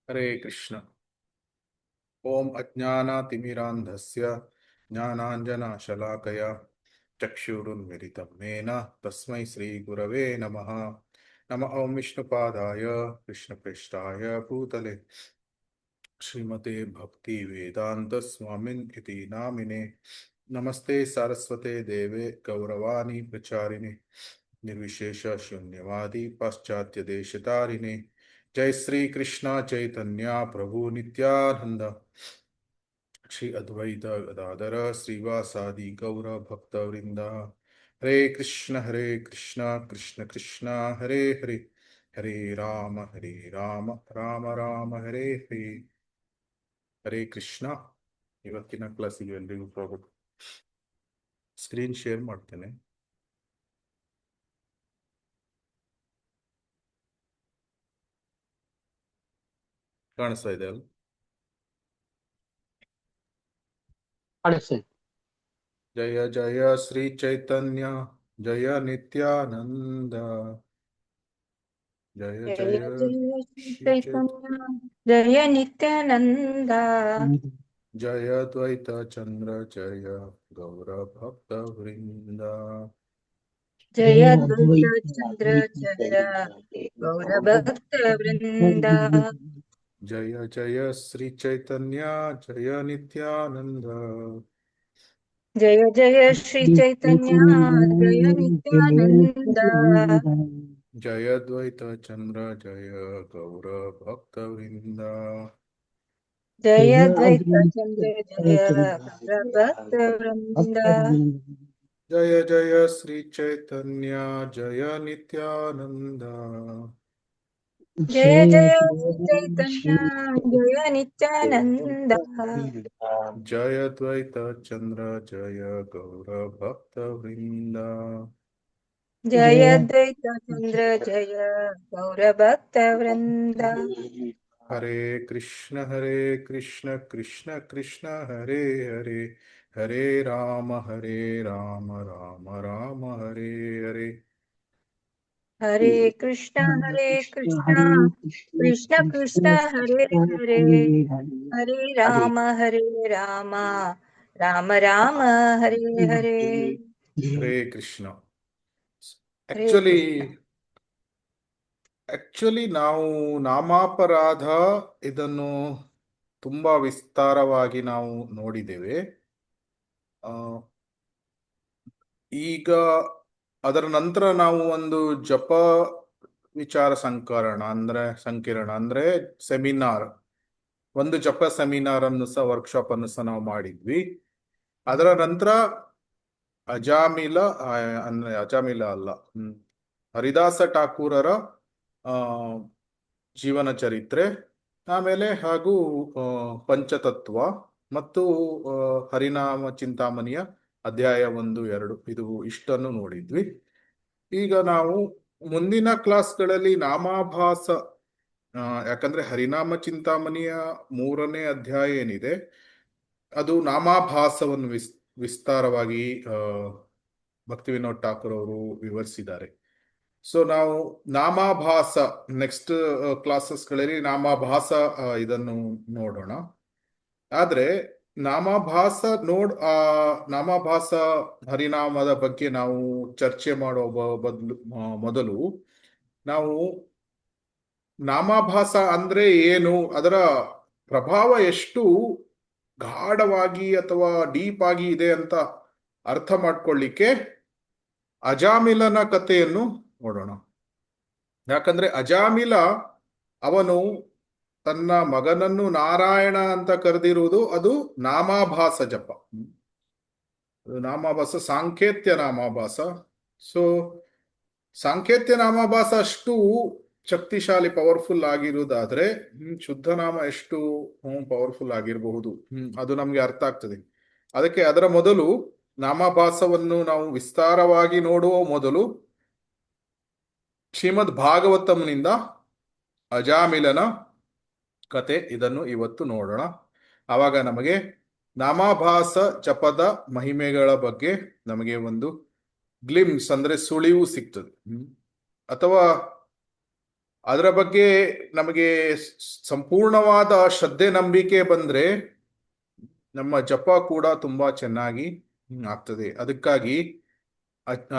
ಹರೇ ಕೃಷ್ಣ. ಓಂ ಅಜ್ಞಾನತಿಮಿರಾಂಧಸ್ಯ ಜ್ಞಾನಾಂಜನಶಲಾಕಯ ಚಕ್ಷುರುನ್ಮಿಲಿತಂ ಯೇನ ತಸ್ಮೈ ಶ್ರೀ ಗುರವೇ ನಮಃ. ನಮಃ ಓಂ ವಿಷ್ಣುಪಾದಾಯ ಕೃಷ್ಣಪ್ರೇಷ್ಠಾಯ ಭೂತಲೆ ಶ್ರೀಮತೆ ಭಕ್ತಿ ವೇದಾಂತ ಸ್ವಾಮಿನ್ ಇತಿ ನಾಮಿನೆ. ನಮಸ್ತೆ ಸಾರಸ್ವತೆ ದೇವೆ ಗೌರವಾಣಿ ಪ್ರಚಾರಿಣೆ ನಿರ್ವಿಶೇಷ ಶೂನ್ಯವಾದಿ ಪಾಶ್ಚಾತ್ಯ ದೇಶತಾರಿಣೆ. ಜೈ ಶ್ರೀ ಕೃಷ್ಣ ಚೈತನ್ಯ ಪ್ರಭು ನಿತ್ಯಾನಂದ ಶ್ರೀ ಅದ್ವೈತ ಗದಾಧರ ಶ್ರೀವಾಸಾದಿ ಗೌರ ಭಕ್ತವೃಂದ. ಹರೇ ಕೃಷ್ಣ ಕೃಷ್ಣ ಕೃಷ್ಣ ಹರೇ ಹರೇ, ಹರೇ ರಾಮ ರಾಮ ರಾಮ ಹರೇ ಹರೇ. ಹರೇ ಕೃಷ್ಣ. ಇವತ್ತಿನ ಕ್ಲಾಸಿಗೆ ಎಲ್ರಿಗೂ ಸ್ವಾಗತ. ಸ್ಕ್ರೀನ್ ಶೇರ್ ಮಾಡ್ತೇನೆ. ಕಾಣಿಸ್ತಾ ಇದೆ ಅಲ್ಲ? ಜಯ ಜಯ ಶ್ರೀ ಚೈತನ್ಯ ಜಯ ನಿತ್ಯಾನಂದ. ಜಯ ಜಯ ಜಯ ಜಯ ಶ್ರೀ ಶ್ರೀ ಚೈತನ್ಯ ಜಯ ನಿತ್ಯಾನಂದ. ಜಯ ದ್ವೈತ ಚಂದ್ರ ಜಯ ಗೌರ ಭಕ್ತ ವೃಂದ. ಜಯ ದ್ವೈತ ಚಂದ್ರ ಜಯ ಗೌರ ಭಕ್ತ ವೃಂದ. ಜಯ ಜಯ ಶ್ರೀ ಚೈತನ್ಯ ಜಯ ನಿತ್ಯಾನಂದ. ಜಯ ಜಯ ಶ್ರೀ ಚೈತನ್ಯ ಜಯ ನಿತ್ಯಾನಂದ. ಜಯ ದ್ವೈತ ಚಂದ್ರ ಜಯ ಗೌರ ಭಕ್ತ ವೃಂದ. ಜಯ ದ್ವೈತ ಚಂದ್ರ ಜಯ ಗೌರ ಭಕ್ತ ವೃಂದ. ಜಯ ಜಯ ಶ್ರೀ ಚೈತನ್ಯ ಜಯ ನಿತ್ಯಾನಂದ. ಜಯ ಜಯ ಶ್ರೀ ಚೈತನ್ಯ ಜಯ ನಿತ್ಯಾನಂದ. ಜಯ ದ್ವೈತ ಚಂದ್ರ ಜಯ ಗೌರ ಭಕ್ತ ವೃಂದ. ಜಯ ದ್ವೈತ ಚಂದ್ರ ಜಯ ಗೌರ ಭಕ್ತ ವೃಂದ. ಹರೇ ಕೃಷ್ಣ ಕೃಷ್ಣ ಕೃಷ್ಣ ಹರೇ ಹರೇ, ಹರೇ ರಾಮ ರಾಮ ರಾಮ ಹರೇ ಹರೇ. ಹರೇ ಕೃಷ್ಣ ಕೃಷ್ಣ ಕೃಷ್ಣ ಹರೇ ಹರೇ, ಹರೇ ರಾಮ ರಾಮ ರಾಮ ಹರೇ ಹರೇ. ಹರೇ ಕೃಷ್ಣ. ಹರೇ ಆಕ್ಚುಲಿ ನಾವು ನಾಮಾಪರಾಧ ಇದನ್ನು ತುಂಬಾ ವಿಸ್ತಾರವಾಗಿ ನಾವು ನೋಡಿದ್ದೇವೆ. ಈಗ ಅದರ ನಂತರ ನಾವು ಒಂದು ಜಪ ವಿಚಾರ ಸಂಕಿರಣ ಅಂದ್ರೆ ಸೆಮಿನಾರ್, ಒಂದು ಜಪ ಸೆಮಿನಾರ್ ಅನ್ನು ಸಹ ವರ್ಕ್ಶಾಪ್ ಅನ್ನು ಸಹ ನಾವು ಮಾಡಿದ್ವಿ. ಅದರ ನಂತರ ಅಜಾಮಿಲ ಅಲ್ಲ, ಹರಿದಾಸ ಠಾಕೂರರ ಜೀವನ ಚರಿತ್ರೆ, ಆಮೇಲೆ ಹಾಗೂ ಪಂಚತತ್ವ ಮತ್ತು ಹರಿನಾಮ ಚಿಂತಾಮಣಿಯ ಅಧ್ಯಾಯ 1, 2 ಇದು ಇಷ್ಟನ್ನು ನೋಡಿದ್ವಿ. ಈಗ ನಾವು ಮುಂದಿನ ಕ್ಲಾಸ್ಗಳಲ್ಲಿ ನಾಮಾಭಾಸ, ಯಾಕಂದ್ರೆ ಹರಿನಾಮ ಚಿಂತಾಮಣಿಯ 3ನೇ ಅಧ್ಯಾಯ ಏನಿದೆ ಅದು ನಾಮಾಭಾಸವನ್ನು ವಿಸ್ತಾರವಾಗಿ ಭಕ್ತಿ ವಿನೋದ್ ಠಾಕೂರ್ ಅವರು ವಿವರಿಸಿದ್ದಾರೆ. ಸೊ ನಾವು ನಾಮಾಭಾಸ ನೆಕ್ಸ್ಟ್ ಕ್ಲಾಸಸ್ಗಳಲ್ಲಿ ನಾಮಾಭಾಸ ಇದನ್ನು ನೋಡೋಣ. ಆದ್ರೆ ನಾಮಾಭಾಸ ಹರಿನಾಮದ ಬಗ್ಗೆ ನಾವು ಚರ್ಚೆ ಮಾಡುವ ಮೊದಲು ನಾವು ನಾಮಾಭಾಸ ಅಂದ್ರೆ ಏನು, ಅದರ ಪ್ರಭಾವ ಎಷ್ಟು ಗಾಢವಾಗಿ ಅಥವಾ ಡೀಪ್ ಆಗಿ ಇದೆ ಅಂತ ಅರ್ಥ ಮಾಡ್ಕೊಳ್ಳಿಕ್ಕೆ ಅಜಾಮಿಲನ ಕಥೆಯನ್ನು ನೋಡೋಣ. ಯಾಕಂದ್ರೆ ಅಜಾಮಿಲ ಅವನು ತನ್ನ ಮಗನನ್ನು ನಾರಾಯಣ ಅಂತ ಕರೆದಿರುವುದು ಅದು ನಾಮಾಭಾಸ ಜಪ, ನಾಮಾಭಾಸ ಸಾಂಕೇತ್ಯ ನಾಮಾಭಾಸ. ಸೊ ಸಾಂಕೇತ್ಯ ನಾಮಾಭಾಸ ಅಷ್ಟು ಶಕ್ತಿಶಾಲಿ ಪವರ್ಫುಲ್ ಆಗಿರುವುದಾದ್ರೆ ಶುದ್ಧ ನಾಮ ಎಷ್ಟು ಪವರ್ಫುಲ್ ಆಗಿರಬಹುದು ಅದು ನಮ್ಗೆ ಅರ್ಥ ಆಗ್ತದೆ. ಅದಕ್ಕೆ ಅದರ ಮೊದಲು ನಾಮಾಭಾಸವನ್ನು ನಾವು ವಿಸ್ತಾರವಾಗಿ ನೋಡುವ ಮೊದಲು ಶ್ರೀಮದ್ ಭಾಗವತಂನಿಂದ ಅಜಾಮಿಲನ ಕತೆ ಇದನ್ನು ಇವತ್ತು ನೋಡೋಣ. ಆವಾಗ ನಮಗೆ ನಾಮಾಭಾಸ ಜಪದ ಮಹಿಮೆಗಳ ಬಗ್ಗೆ ನಮಗೆ ಒಂದು ಗ್ಲಿಮ್ಸ್ ಅಂದ್ರೆ ಸುಳಿವು ಸಿಗ್ತದೆ. ಅಥವಾ ಅದರ ಬಗ್ಗೆ ನಮಗೆ ಸಂಪೂರ್ಣವಾದ ಶ್ರದ್ಧೆ ನಂಬಿಕೆ ಬಂದ್ರೆ ನಮ್ಮ ಜಪ ಕೂಡ ತುಂಬಾ ಚೆನ್ನಾಗಿ ಆಗ್ತದೆ. ಅದಕ್ಕಾಗಿ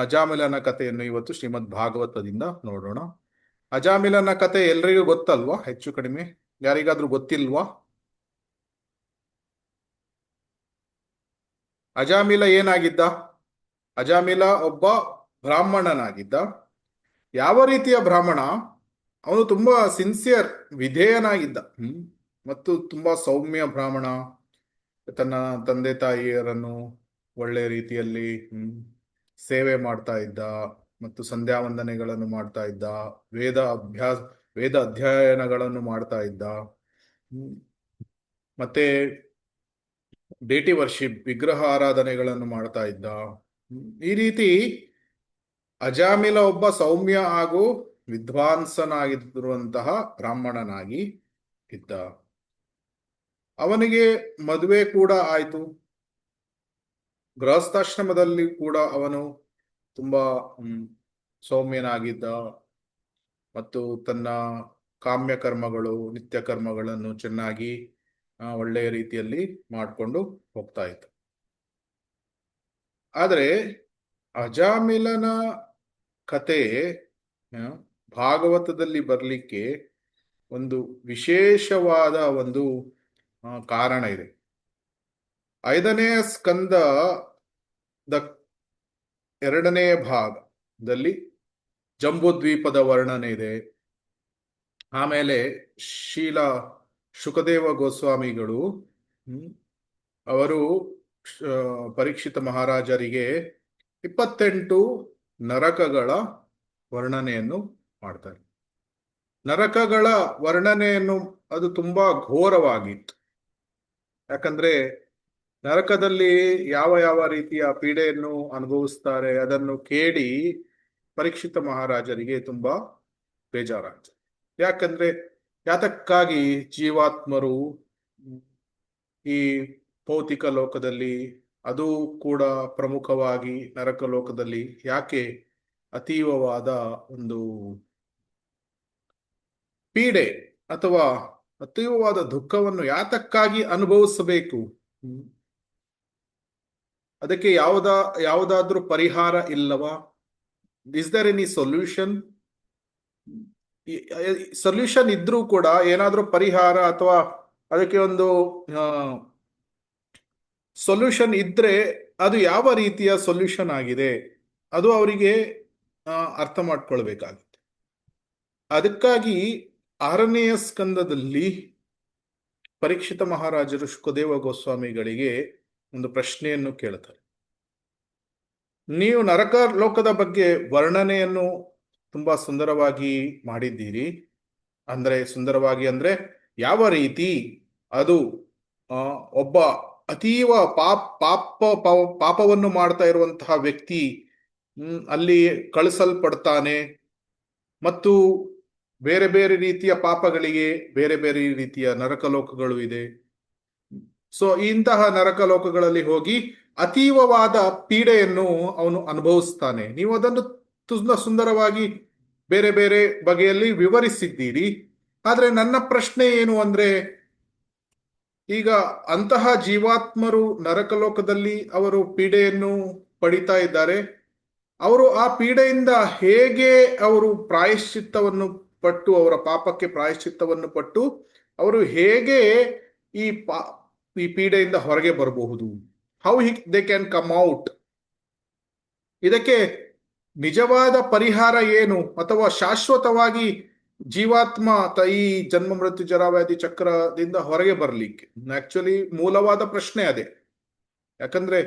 ಅಜಾಮಿಲನ ಕಥೆಯನ್ನು ಇವತ್ತು ಶ್ರೀಮದ್ ಭಾಗವತದಿಂದ ನೋಡೋಣ. ಅಜಾಮಿಲನ ಕತೆ ಎಲ್ರಿಗೂ ಗೊತ್ತಲ್ವಾ? ಹೆಚ್ಚು ಕಡಿಮೆ ಯಾರಿಗಾದ್ರೂ ಗೊತ್ತಿಲ್ವಾ? ಅಜಾಮಿಲ ಏನಾಗಿದ್ದ? ಅಜಾಮಿಲ ಒಬ್ಬ ಬ್ರಾಹ್ಮಣನಾಗಿದ್ದ. ಯಾವ ರೀತಿಯ ಬ್ರಾಹ್ಮಣ? ಅವನು ತುಂಬಾ ಸಿನ್ಸಿಯರ್, ವಿಧೇಯನಾಗಿದ್ದ. ಮತ್ತು ತುಂಬಾ ಸೌಮ್ಯ ಬ್ರಾಹ್ಮಣ. ತನ್ನ ತಂದೆ ತಾಯಿಯರನ್ನು ಒಳ್ಳೆ ರೀತಿಯಲ್ಲಿ ಸೇವೆ ಮಾಡ್ತಾ ಇದ್ದ ಮತ್ತು ಸಂಧ್ಯಾ ವಂದನೆಗಳನ್ನು ಮಾಡ್ತಾ ಇದ್ದ, ವೇದ ಅಧ್ಯಯನಗಳನ್ನು ಮಾಡ್ತಾ ಇದ್ದ, ಮತ್ತೆ ಡೇಟಿ ವರ್ಷಿಪ್, ವಿಗ್ರಹ ಆರಾಧನೆಗಳನ್ನು ಮಾಡ್ತಾ ಇದ್ದ. ಈ ರೀತಿ ಅಜಾಮಿಲ ಒಬ್ಬ ಸೌಮ್ಯ ಹಾಗೂ ವಿದ್ವಾಂಸನಾಗಿರುವಂತಹ ಬ್ರಾಹ್ಮಣನಾಗಿ ಇದ್ದ. ಅವನಿಗೆ ಮದುವೆ ಕೂಡ ಆಯಿತು. ಗೃಹಸ್ಥಾಶ್ರಮದಲ್ಲಿ ಕೂಡ ಅವನು ತುಂಬಾ ಸೌಮ್ಯನಾಗಿದ್ದ ಮತ್ತು ತನ್ನ ಕಾಮ್ಯ ಕರ್ಮಗಳು, ನಿತ್ಯ ಕರ್ಮಗಳನ್ನು ಚೆನ್ನಾಗಿ ಒಳ್ಳೆಯ ರೀತಿಯಲ್ಲಿ ಮಾಡಿಕೊಂಡು ಹೋಗ್ತಾ ಇದ್ದ. ಆದರೆ ಅಜಾಮಿಲನ ಕತೆ ಭಾಗವತದಲ್ಲಿ ಬರಲಿಕ್ಕೆ ಒಂದು ವಿಶೇಷವಾದ ಒಂದು ಕಾರಣ ಇದೆ. 5ನೇ ಸ್ಕಂದದ 2ನೇ ಭಾಗದಲ್ಲಿ ಜಂಬೂದ್ವೀಪದ ವರ್ಣನೆ ಇದೆ. ಆಮೇಲೆ ಶೀಲ ಶುಕದೇವ ಗೋಸ್ವಾಮಿಗಳು ಅವರು ಪರೀಕ್ಷಿತ ಮಹಾರಾಜರಿಗೆ 28 ನರಕಗಳ ವರ್ಣನೆಯನ್ನು ಮಾಡ್ತಾರೆ. ನರಕಗಳ ವರ್ಣನೆಯನ್ನು ಅದು ತುಂಬಾ ಘೋರವಾಗಿತ್ತು. ಯಾಕಂದ್ರೆ ನರಕದಲ್ಲಿ ಯಾವ ಯಾವ ರೀತಿಯ ಪೀಡೆಯನ್ನು ಅನುಭವಿಸ್ತಾರೆ ಅದನ್ನು ಕೇಳಿ ಪರೀಕ್ಷಿತ ಮಹಾರಾಜರಿಗೆ ತುಂಬಾ ಬೇಜಾರಾಗ್ತದೆ. ಯಾಕಂದ್ರೆ ಯಾತಕ್ಕಾಗಿ ಜೀವಾತ್ಮರು ಈ ಭೌತಿಕ ಲೋಕದಲ್ಲಿ, ಅದು ಕೂಡ ಪ್ರಮುಖವಾಗಿ ನರಕ ಲೋಕದಲ್ಲಿ ಯಾಕೆ ಅತೀವವಾದ ಒಂದು ಪೀಡೆ ಅಥವಾ ಅತೀವವಾದ ದುಃಖವನ್ನು ಯಾತಕ್ಕಾಗಿ ಅನುಭವಿಸಬೇಕು? ಅದಕ್ಕೆ ಯಾವುದಾದ್ರೂ ಪರಿಹಾರ ಇಲ್ಲವಾ? Is there any solution? Solution ಇದ್ರೂ ಕೂಡ ಏನಾದ್ರೂ ಪರಿಹಾರ ಅಥವಾ ಅದಕ್ಕೆ ಒಂದು ಸೊಲ್ಯೂಷನ್ ಇದ್ರೆ ಅದು ಯಾವ ರೀತಿಯ ಸೊಲ್ಯೂಷನ್ ಆಗಿದೆ ಅದು ಅವರಿಗೆ ಅರ್ಥ ಮಾಡ್ಕೊಳ್ಬೇಕಾಗುತ್ತೆ. ಅದಕ್ಕಾಗಿ 6ನೇ ಸ್ಕಂದದಲ್ಲಿ ಪರೀಕ್ಷಿತ ಮಹಾರಾಜರು ಶುಕದೇವ ಗೋಸ್ವಾಮಿಗಳಿಗೆ ಒಂದು ಪ್ರಶ್ನೆಯನ್ನು ಕೇಳ್ತಾರೆ. ನೀವು ನರಕ ಲೋಕದ ಬಗ್ಗೆ ವರ್ಣನೆಯನ್ನು ತುಂಬಾ ಸುಂದರವಾಗಿ ಮಾಡಿದ್ದೀರಿ. ಸುಂದರವಾಗಿ ಅಂದ್ರೆ ಯಾವ ರೀತಿ ಅದು ಒಬ್ಬ ಅತೀವ ಪಾಪವನ್ನು ಮಾಡ್ತಾ ಇರುವಂತಹ ವ್ಯಕ್ತಿ ಅಲ್ಲಿ ಕಳಿಸಲ್ಪಡ್ತಾನೆ ಮತ್ತು ಬೇರೆ ಬೇರೆ ರೀತಿಯ ಪಾಪಗಳಿಗೆ ಬೇರೆ ಬೇರೆ ರೀತಿಯ ನರಕಲೋಕಗಳು ಇದೆ. ಸೊ ಇಂತಹ ನರಕಲೋಕಗಳಲ್ಲಿ ಹೋಗಿ ಅತೀವವಾದ ಪೀಡೆಯನ್ನು ಅವನು ಅನುಭವಿಸ್ತಾನೆ. ನೀವು ಅದನ್ನು ಸುಂದರವಾಗಿ ಬೇರೆ ಬೇರೆ ಬಗೆಯಲ್ಲಿ ವಿವರಿಸಿದ್ದೀರಿ. ಆದ್ರೆ ನನ್ನ ಪ್ರಶ್ನೆ ಏನು ಅಂದ್ರೆ, ಈಗ ಅಂತಹ ಜೀವಾತ್ಮರು ನರಕಲೋಕದಲ್ಲಿ ಅವರು ಪೀಡೆಯನ್ನು ಪಡಿತಾ ಇದ್ದಾರೆ. ಅವರು ಆ ಪೀಡೆಯಿಂದ ಹೇಗೆ ಅವರು ಪ್ರಾಯಶ್ಚಿತ್ತವನ್ನು ಪಟ್ಟು, ಅವರ ಪಾಪಕ್ಕೆ ಪ್ರಾಯಶ್ಚಿತ್ತವನ್ನು ಪಟ್ಟು ಅವರು ಹೇಗೆ ಈ ಪೀಡೆಯಿಂದ ಹೊರಗೆ ಬರಬಹುದು? How they can come out? ಇದಕ್ಕೆ ನಿಜವಾದ ಪರಿಹಾರ ಏನು? ಅಥವಾ ಶಾಶ್ವತವಾಗಿ ಜೀವಾತ್ಮ ಈ ಜನ್ಮ ಮೃತ್ಯು ಜರಾವ್ಯಾಧಿ ಚಕ್ರದಿಂದ ಹೊರಗೆ ಬರಲಿಕ್ಕೆ ಆಕ್ಚುಲಿ ಮೂಲವಾದ ಪ್ರಶ್ನೆ ಅದೇ. ಯಾಕಂದ್ರೆ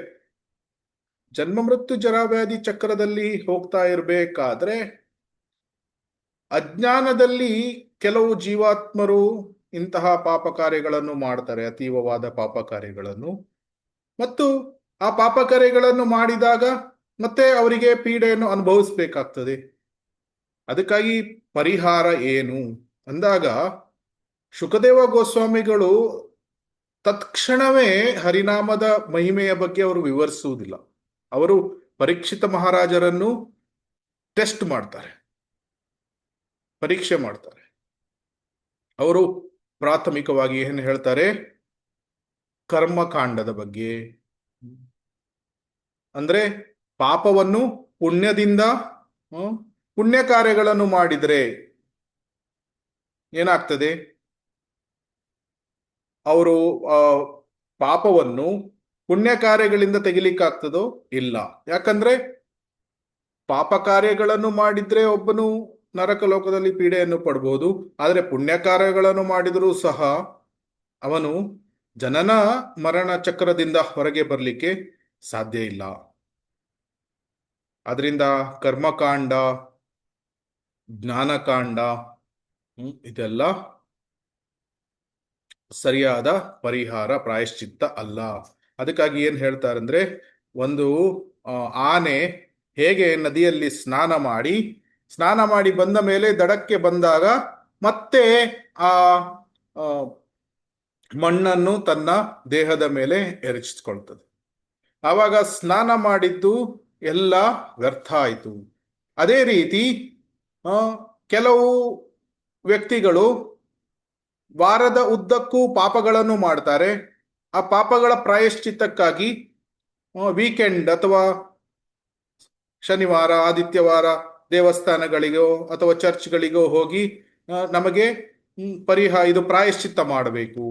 ಜನ್ಮ ಮೃತ್ಯು ಜರಾವ್ಯಾಧಿ ಚಕ್ರದಲ್ಲಿ ಹೋಗ್ತಾ ಇರಬೇಕಾದ್ರೆ ಅಜ್ಞಾನದಲ್ಲಿ ಕೆಲವು ಜೀವಾತ್ಮರು ಇಂತಹ ಪಾಪ ಕಾರ್ಯಗಳನ್ನು ಮಾಡ್ತಾರೆ, ಅತೀವವಾದ ಪಾಪ ಕಾರ್ಯಗಳನ್ನು. ಮತ್ತು ಆ ಪಾಪ ಕಾರ್ಯಗಳನ್ನು ಮಾಡಿದಾಗ ಮತ್ತೆ ಅವರಿಗೆ ಪೀಡೆಯನ್ನು ಅನುಭವಿಸ್ಬೇಕಾಗ್ತದೆ. ಅದಕ್ಕಾಗಿ ಪರಿಹಾರ ಏನು ಅಂದಾಗ ಶುಕದೇವ ಗೋಸ್ವಾಮಿಗಳು ತತ್ಕ್ಷಣವೇ ಹರಿನಾಮದ ಮಹಿಮೆಯ ಬಗ್ಗೆ ಅವರು ವಿವರಿಸುವುದಿಲ್ಲ. ಅವರು ಪರೀಕ್ಷಿತ ಮಹಾರಾಜರನ್ನು ಟೆಸ್ಟ್ ಮಾಡ್ತಾರೆ. ಪರೀಕ್ಷೆ ಮಾಡ್ತಾರೆ. ಅವರು ಪ್ರಾಥಮಿಕವಾಗಿ ಏನು ಹೇಳ್ತಾರೆ? ಕರ್ಮಕಾಂಡದ ಬಗ್ಗೆ, ಅಂದ್ರೆ ಪಾಪವನ್ನು ಪುಣ್ಯದಿಂದ, ಪುಣ್ಯ ಕಾರ್ಯಗಳನ್ನು ಮಾಡಿದ್ರೆ ಏನಾಗ್ತದೆ? ಅವರು ಪಾಪವನ್ನು ಪುಣ್ಯ ಕಾರ್ಯಗಳಿಂದ ತೆಗಿಲಿಕ್ಕಾಗ್ತದೋ? ಇಲ್ಲ. ಯಾಕಂದ್ರೆ ಪಾಪ ಕಾರ್ಯಗಳನ್ನು ಮಾಡಿದ್ರೆ ಒಬ್ಬನು ನರಕ ಲೋಕದಲ್ಲಿ ಪೀಡೆಯನ್ನು ಪಡ್ಬೋದು, ಆದರೆ ಪುಣ್ಯ ಕಾರ್ಯಗಳನ್ನು ಮಾಡಿದರೂ ಸಹ ಅವನು ಜನನ ಮರಣ ಚಕ್ರದಿಂದ ಹೊರಗೆ ಬರಲಿಕ್ಕೆ ಸಾಧ್ಯ ಇಲ್ಲ. ಅದರಿಂದ ಕರ್ಮಕಾಂಡ, ಜ್ಞಾನಕಾಂಡ ಇದೆಲ್ಲ ಸರಿಯಾದ ಪರಿಹಾರ, ಪ್ರಾಯಶ್ಚಿತ್ತ ಅಲ್ಲ. ಅದಕ್ಕಾಗಿ ಏನ್ ಹೇಳ್ತಾರೆ ಅಂದ್ರೆ, ಒಂದು ಆನೆ ಹೇಗೆ ನದಿಯಲ್ಲಿ ಸ್ನಾನ ಮಾಡಿ ಬಂದ ಮೇಲೆ ದಡಕ್ಕೆ ಬಂದಾಗ ಮತ್ತೆ ಆ ಮಣ್ಣನ್ನು ತನ್ನ ದೇಹದ ಮೇಲೆ ಎರಚಿಸ್ಕೊಳ್ತದೆ. ಆವಾಗ ಸ್ನಾನ ಮಾಡಿದ್ದು ಎಲ್ಲ ವ್ಯರ್ಥ ಆಯಿತು. ಅದೇ ರೀತಿ ಕೆಲವು ವ್ಯಕ್ತಿಗಳು ವಾರದ ಉದ್ದಕ್ಕೂ ಪಾಪಗಳನ್ನು ಮಾಡ್ತಾರೆ. ಆ ಪಾಪಗಳ ಪ್ರಾಯಶ್ಚಿತ್ತಕ್ಕಾಗಿ ವೀಕೆಂಡ್ ಅಥವಾ ಶನಿವಾರ, ಆದಿತ್ಯವಾರ ದೇವಸ್ಥಾನಗಳಿಗೋ ಅಥವಾ ಚರ್ಚ್ಗಳಿಗೋ ಹೋಗಿ ನಮಗೆ ಇದು ಪ್ರಾಯಶ್ಚಿತ್ತ ಮಾಡಬೇಕು,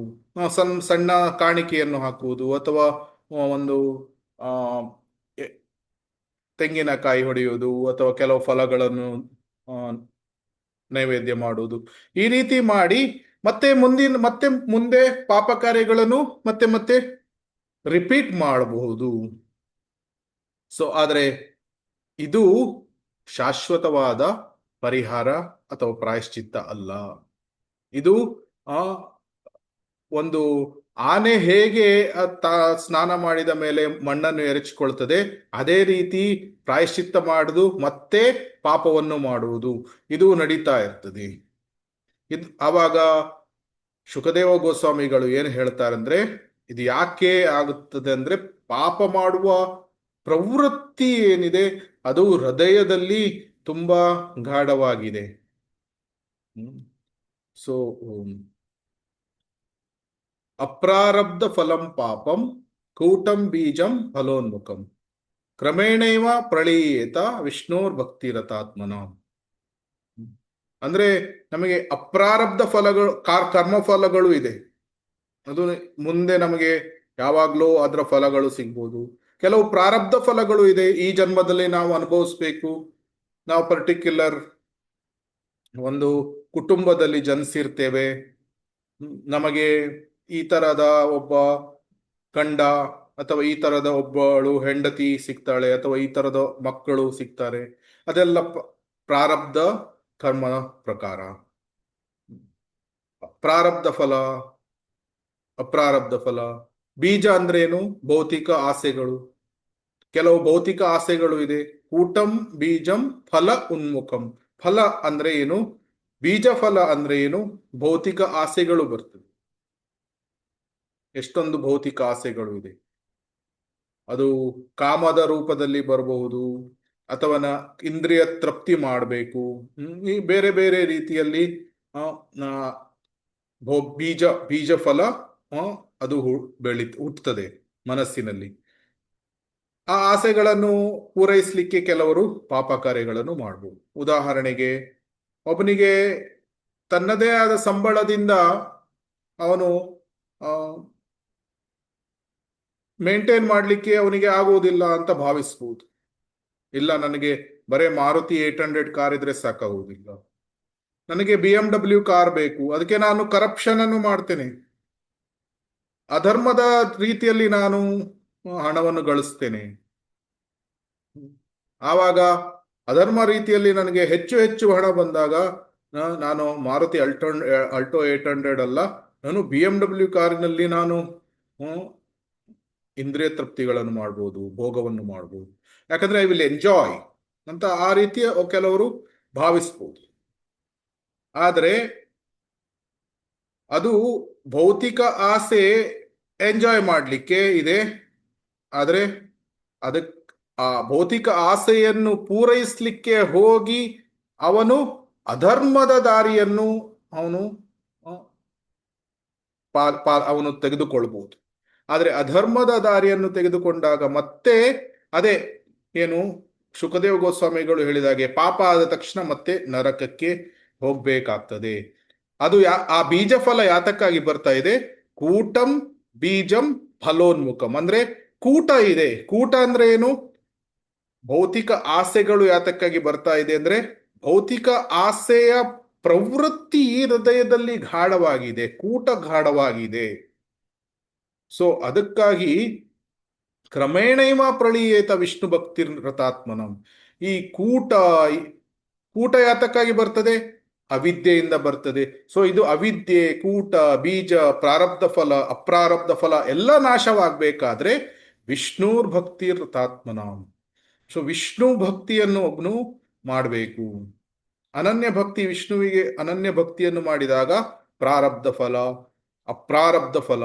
ಸಣ್ಣ ಕಾಣಿಕೆಯನ್ನು ಹಾಕುವುದು ಅಥವಾ ಒಂದು ತೆಂಗಿನಕಾಯಿ ಹೊಡೆಯುವುದು ಅಥವಾ ಕೆಲವು ಫಲಗಳನ್ನು ನೈವೇದ್ಯ ಮಾಡುವುದು, ಈ ರೀತಿ ಮಾಡಿ ಮತ್ತೆ ಮುಂದೆ ಪಾಪ ಕಾರ್ಯಗಳನ್ನು ಮತ್ತೆ ರಿಪೀಟ್ ಮಾಡಬಹುದು. ಆದರೆ ಇದು ಶಾಶ್ವತವಾದ ಪರಿಹಾರ ಅಥವಾ ಪ್ರಾಯಶ್ಚಿತ್ತ ಅಲ್ಲ. ಇದು ಒಂದು ಆನೆ ಹೇಗೆ ಸ್ನಾನ ಮಾಡಿದ ಮೇಲೆ ಮಣ್ಣನ್ನು ಎರಚಿಕೊಳ್ತದೆ, ಅದೇ ರೀತಿ ಪ್ರಾಯಶ್ಚಿತ್ತ ಮಾಡುವುದು ಮತ್ತೆ ಪಾಪವನ್ನು ಮಾಡುವುದು ಇದು ನಡೀತಾ ಇರ್ತದೆ. ಆವಾಗ ಶುಕದೇವ ಗೋಸ್ವಾಮಿಗಳು ಏನು ಹೇಳ್ತಾರಂದ್ರೆ, ಇದು ಯಾಕೆ ಆಗುತ್ತದೆ ಅಂದ್ರೆ, ಪಾಪ ಮಾಡುವ ಪ್ರವೃತ್ತಿ ಏನಿದೆ ಅದು ಹೃದಯದಲ್ಲಿ ತುಂಬಾ ಗಾಢವಾಗಿದೆ. ಸೊ ಅಪ್ರಾರಬ್ಧ ಫಲಂ ಪಾಪಂ ಕೂಟಂ ಬೀಜಂ ಫಲೋನ್ಮುಖಂ ಕ್ರಮೇಣೈವ ಪ್ರಳೀಯೇತ ವಿಷ್ಣೋರ್ ಭಕ್ತಿರತಾತ್ಮನ. ಅಂದ್ರೆ ನಮಗೆ ಅಪ್ರಾರಬ್ಧ ಫಲಗಳು, ಕರ್ಮ ಫಲಗಳು ಇದೆ. ಅದು ಮುಂದೆ ನಮಗೆ ಯಾವಾಗ್ಲೂ ಅದರ ಫಲಗಳು ಸಿಗ್ಬೋದು. ಕೆಲವು ಪ್ರಾರಬ್ಧ ಫಲಗಳು ಇದೆ, ಈ ಜನ್ಮದಲ್ಲಿ ನಾವು ಅನುಭವಿಸ್ಬೇಕು. ನಾವು ಪರ್ಟಿಕ್ಯುಲರ್ ಒಂದು ಕುಟುಂಬದಲ್ಲಿ ಜನಿಸಿರ್ತೇವೆ, ನಮಗೆ ಈ ತರದ ಒಬ್ಬ ಗಂಡ ಅಥವಾ ಈ ತರದ ಒಬ್ಬಳು ಹೆಂಡತಿ ಸಿಗ್ತಾಳೆ ಅಥವಾ ಈ ತರದ ಮಕ್ಕಳು ಸಿಗ್ತಾರೆ. ಅದೆಲ್ಲ ಪ್ರಾರಬ್ಧ ಕರ್ಮ ಪ್ರಕಾರ. ಪ್ರಾರಬ್ಧ ಫಲ, ಅಪ್ರಾರಬ್ಧ ಫಲ. ಬೀಜ ಅಂದ್ರೆ ಏನು? ಭೌತಿಕ ಆಸೆಗಳು. ಕೆಲವು ಭೌತಿಕ ಆಸೆಗಳು ಇದೆ. ಕೂಟಂ ಬೀಜಂ ಫಲ ಉನ್ಮುಖಂ. ಫಲ ಅಂದ್ರೆ ಏನು? ಬೀಜ ಫಲ ಅಂದ್ರೆ ಏನು? ಭೌತಿಕ ಆಸೆಗಳು ಬರ್ತದೆ. ಎಷ್ಟೊಂದು ಭೌತಿಕ ಆಸೆಗಳು ಇದೆ. ಅದು ಕಾಮದ ರೂಪದಲ್ಲಿ ಬರಬಹುದು, ಅಥವಾ ಇಂದ್ರಿಯ ತೃಪ್ತಿ ಮಾಡಬೇಕು, ಈ ಬೇರೆ ಬೇರೆ ರೀತಿಯಲ್ಲಿ ಬೀಜ ಫಲ ಅದು ಹುಟ್ಟುತ್ತದೆ ಮನಸ್ಸಿನಲ್ಲಿ. ಆ ಆಸೆಗಳನ್ನು ಪೂರೈಸಲಿಕ್ಕೆ ಕೆಲವರು ಪಾಪ ಕಾರ್ಯಗಳನ್ನು ಮಾಡಬಹುದು. ಉದಾಹರಣೆಗೆ, ಒಬ್ಬನಿಗೆ ತನ್ನದೇ ಆದ ಸಂಬಳದಿಂದ ಅವನು ಮೇಂಟೈನ್ ಮಾಡಲಿಕ್ಕೆ ಅವನಿಗೆ ಆಗುವುದಿಲ್ಲ ಅಂತ ಭಾವಿಸ್ಬೋದು. ಇಲ್ಲ, ನನಗೆ ಬರೇ ಮಾರುತಿ 800 ಕಾರ್ ಇದ್ರೆ ಸಾಕಾಗುವುದಿಲ್ಲ, ನನಗೆ BMW ಕಾರ್ ಬೇಕು, ಅದಕ್ಕೆ ನಾನು ಕರಪ್ಷನ್ ಅನ್ನು ಮಾಡ್ತೇನೆ, ಅಧರ್ಮದ ರೀತಿಯಲ್ಲಿ ನಾನು ಹಣವನ್ನು ಗಳಿಸ್ತೇನೆ. ಆವಾಗ ಅಧರ್ಮ ರೀತಿಯಲ್ಲಿ ನನಗೆ ಹೆಚ್ಚು ಹೆಚ್ಚು ಹಣ ಬಂದಾಗ ನಾನು ಮಾರುತಿ ಅಲ್ಟೋ 800 ಅಲ್ಲ, ನಾನು BMW ಕಾರಿನಲ್ಲಿ ನಾನು ಇಂದ್ರಿಯ ತೃಪ್ತಿಗಳನ್ನು ಮಾಡ್ಬೋದು, ಭೋಗವನ್ನು ಮಾಡ್ಬೋದು. ಯಾಕಂದ್ರೆ ಐ ವಿಲ್ ಎಂಜಾಯ್ ಅಂತ ಆ ರೀತಿಯ ಕೆಲವರು ಭಾವಿಸ್ಬೋದು. ಆದರೆ ಅದು ಭೌತಿಕ ಆಸೆ ಎಂಜಾಯ್ ಮಾಡಲಿಕ್ಕೆ ಇದೆ. ಆದರೆ ಆ ಭೌತಿಕ ಆಸೆಯನ್ನು ಪೂರೈಸಲಿಕ್ಕೆ ಹೋಗಿ ಅವನು ಅಧರ್ಮದ ದಾರಿಯನ್ನು ಅವನು ಅವನು ತೆಗೆದುಕೊಳ್ಬಹುದು. ಆದರೆ ಅಧರ್ಮದ ದಾರಿಯನ್ನು ತೆಗೆದುಕೊಂಡಾಗ ಮತ್ತೆ ಅದೇ ಏನು ಶುಕದೇವ ಗೋಸ್ವಾಮಿಗಳು ಹೇಳಿದಾಗೆ ಪಾಪ ಆದ ತಕ್ಷಣ ಮತ್ತೆ ನರಕಕ್ಕೆ ಹೋಗ್ಬೇಕಾಗ್ತದೆ. ಅದು ಆ ಬೀಜ ಫಲ ಯಾತಕ್ಕಾಗಿ ಬರ್ತಾ ಇದೆ? ಕೂಟಂ ಬೀಜಂ ಫಲೋನ್ಮುಖಂ. ಅಂದ್ರೆ ಕೂಟ ಇದೆ. ಕೂಟ ಅಂದ್ರೆ ಏನು? ಭೌತಿಕ ಆಸೆಗಳು ಯಾತಕ್ಕಾಗಿ ಬರ್ತಾ ಇದೆ ಅಂದ್ರೆ ಭೌತಿಕ ಆಸೆಯ ಪ್ರವೃತ್ತಿ ಹೃದಯದಲ್ಲಿ ಗಾಢವಾಗಿದೆ, ಕೂಟ ಗಾಢವಾಗಿದೆ. ಸೊ ಅದಕ್ಕಾಗಿ ಕ್ರಮೇಣೈವ ಪ್ರಳೀಯೇತ ವಿಷ್ಣು ಭಕ್ತಿರ್ ರತಾತ್ಮನಂ. ಈ ಕೂಟ ಯಾತಕ್ಕಾಗಿ ಬರ್ತದೆ? ಅವಿದ್ಯೆಯಿಂದ ಬರ್ತದೆ. ಸೊ ಇದು ಅವಿದ್ಯೆ, ಕೂಟ, ಬೀಜ, ಪ್ರಾರಬ್ಧ ಫಲ, ಅಪ್ರಾರಬ್ಧ ಫಲ ಎಲ್ಲ ನಾಶವಾಗಬೇಕಾದ್ರೆ ವಿಷ್ಣುರ್ ಭಕ್ತಿರ್ ರತಾತ್ಮನಂ. ಸೊ ವಿಷ್ಣು ಭಕ್ತಿಯನ್ನು ಒಬ್ನು ಮಾಡಬೇಕು. ಅನನ್ಯ ಭಕ್ತಿ, ವಿಷ್ಣುವಿಗೆ ಅನನ್ಯ ಭಕ್ತಿಯನ್ನು ಮಾಡಿದಾಗ ಪ್ರಾರಬ್ಧ ಫಲ, ಅಪ್ರಾರಬ್ಧ ಫಲ,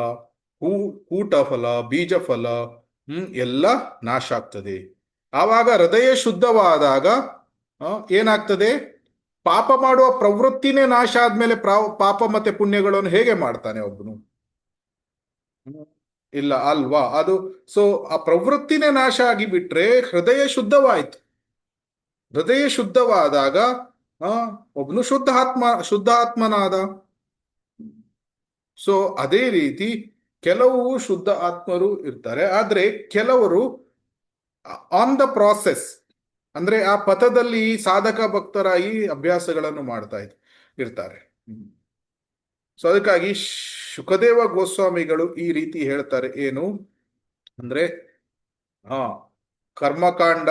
ಕೂಟ ಫಲ, ಬೀಜ ಫಲ ಎಲ್ಲ ನಾಶ ಆಗ್ತದೆ. ಆವಾಗ ಹೃದಯ ಶುದ್ಧವಾದಾಗ ಏನಾಗ್ತದೆ? ಪಾಪ ಮಾಡುವ ಪ್ರವೃತ್ತಿನೇ ನಾಶ ಆದ್ಮೇಲೆ ಪಾಪ ಮತ್ತೆ ಪುಣ್ಯಗಳನ್ನು ಹೇಗೆ ಮಾಡ್ತಾನೆ ಒಬ್ಬನು? ಇಲ್ಲ ಅಲ್ವಾ? ಅದು ಸೊ ಆ ಪ್ರವೃತ್ತಿನೇ ನಾಶ ಆಗಿಬಿಟ್ರೆ ಹೃದಯ ಶುದ್ಧವಾಯ್ತು. ಹೃದಯ ಶುದ್ಧವಾದಾಗ ಒಬ್ಬನು ಶುದ್ಧ ಆತ್ಮನಾದ. ಸೊ ಅದೇ ರೀತಿ ಕೆಲವು ಶುದ್ಧ ಆತ್ಮರು ಇರ್ತಾರೆ, ಆದ್ರೆ ಕೆಲವರು ಆನ್ ದ ಪ್ರಾಸೆಸ್, ಅಂದ್ರೆ ಆ ಪಥದಲ್ಲಿ ಸಾಧಕ ಭಕ್ತರಾಗಿ ಅಭ್ಯಾಸಗಳನ್ನು ಮಾಡ್ತಾ ಇರ್ತಾರೆ. ಸೊ ಅದಕ್ಕಾಗಿ ಶುಕದೇವ ಗೋಸ್ವಾಮಿಗಳು ಈ ರೀತಿ ಹೇಳ್ತಾರೆ. ಏನು ಅಂದ್ರೆ ಕರ್ಮಕಾಂಡ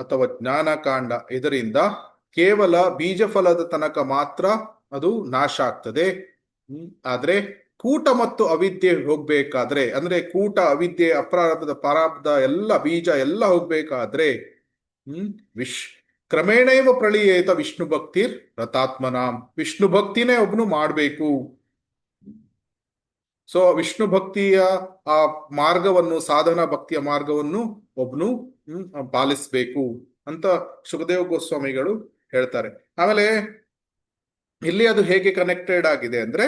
ಅಥವಾ ಜ್ಞಾನಕಾಂಡ ಇದರಿಂದ ಕೇವಲ ಬೀಜ ಫಲದ ತನಕ ಮಾತ್ರ ಅದು ನಾಶ ಆಗ್ತದೆ. ಆದ್ರೆ ಕೂಟ ಮತ್ತು ಅವಿದ್ಯೆ ಹೋಗ್ಬೇಕಾದ್ರೆ, ಅಂದ್ರೆ ಕೂಟ, ಅವಿದ್ಯೆ, ಅಪ್ರಾರಬ್ಧ, ಪ್ರಾರಬ್ಧ ಎಲ್ಲ ಬೀಜ ಎಲ್ಲ ಹೋಗ್ಬೇಕಾದ್ರೆ ಕ್ರಮೇಣೈವ ಪ್ರಳೀಯೇತ ವಿಷ್ಣು ಭಕ್ತಿರ್ ರತಾತ್ಮನಾಂ. ವಿಷ್ಣು ಭಕ್ತಿನೇ ಒಬ್ನು ಮಾಡಬೇಕು. ಸೊ ವಿಷ್ಣು ಭಕ್ತಿಯ ಆ ಮಾರ್ಗವನ್ನು, ಸಾಧನಾ ಭಕ್ತಿಯ ಮಾರ್ಗವನ್ನು ಒಬ್ನು ಪಾಲಿಸ್ಬೇಕು ಅಂತ ಶುಕದೇವ ಗೋಸ್ವಾಮಿಗಳು ಹೇಳ್ತಾರೆ. ಆಮೇಲೆ ಇಲ್ಲಿ ಅದು ಹೇಗೆ ಕನೆಕ್ಟೆಡ್ ಆಗಿದೆ ಅಂದ್ರೆ,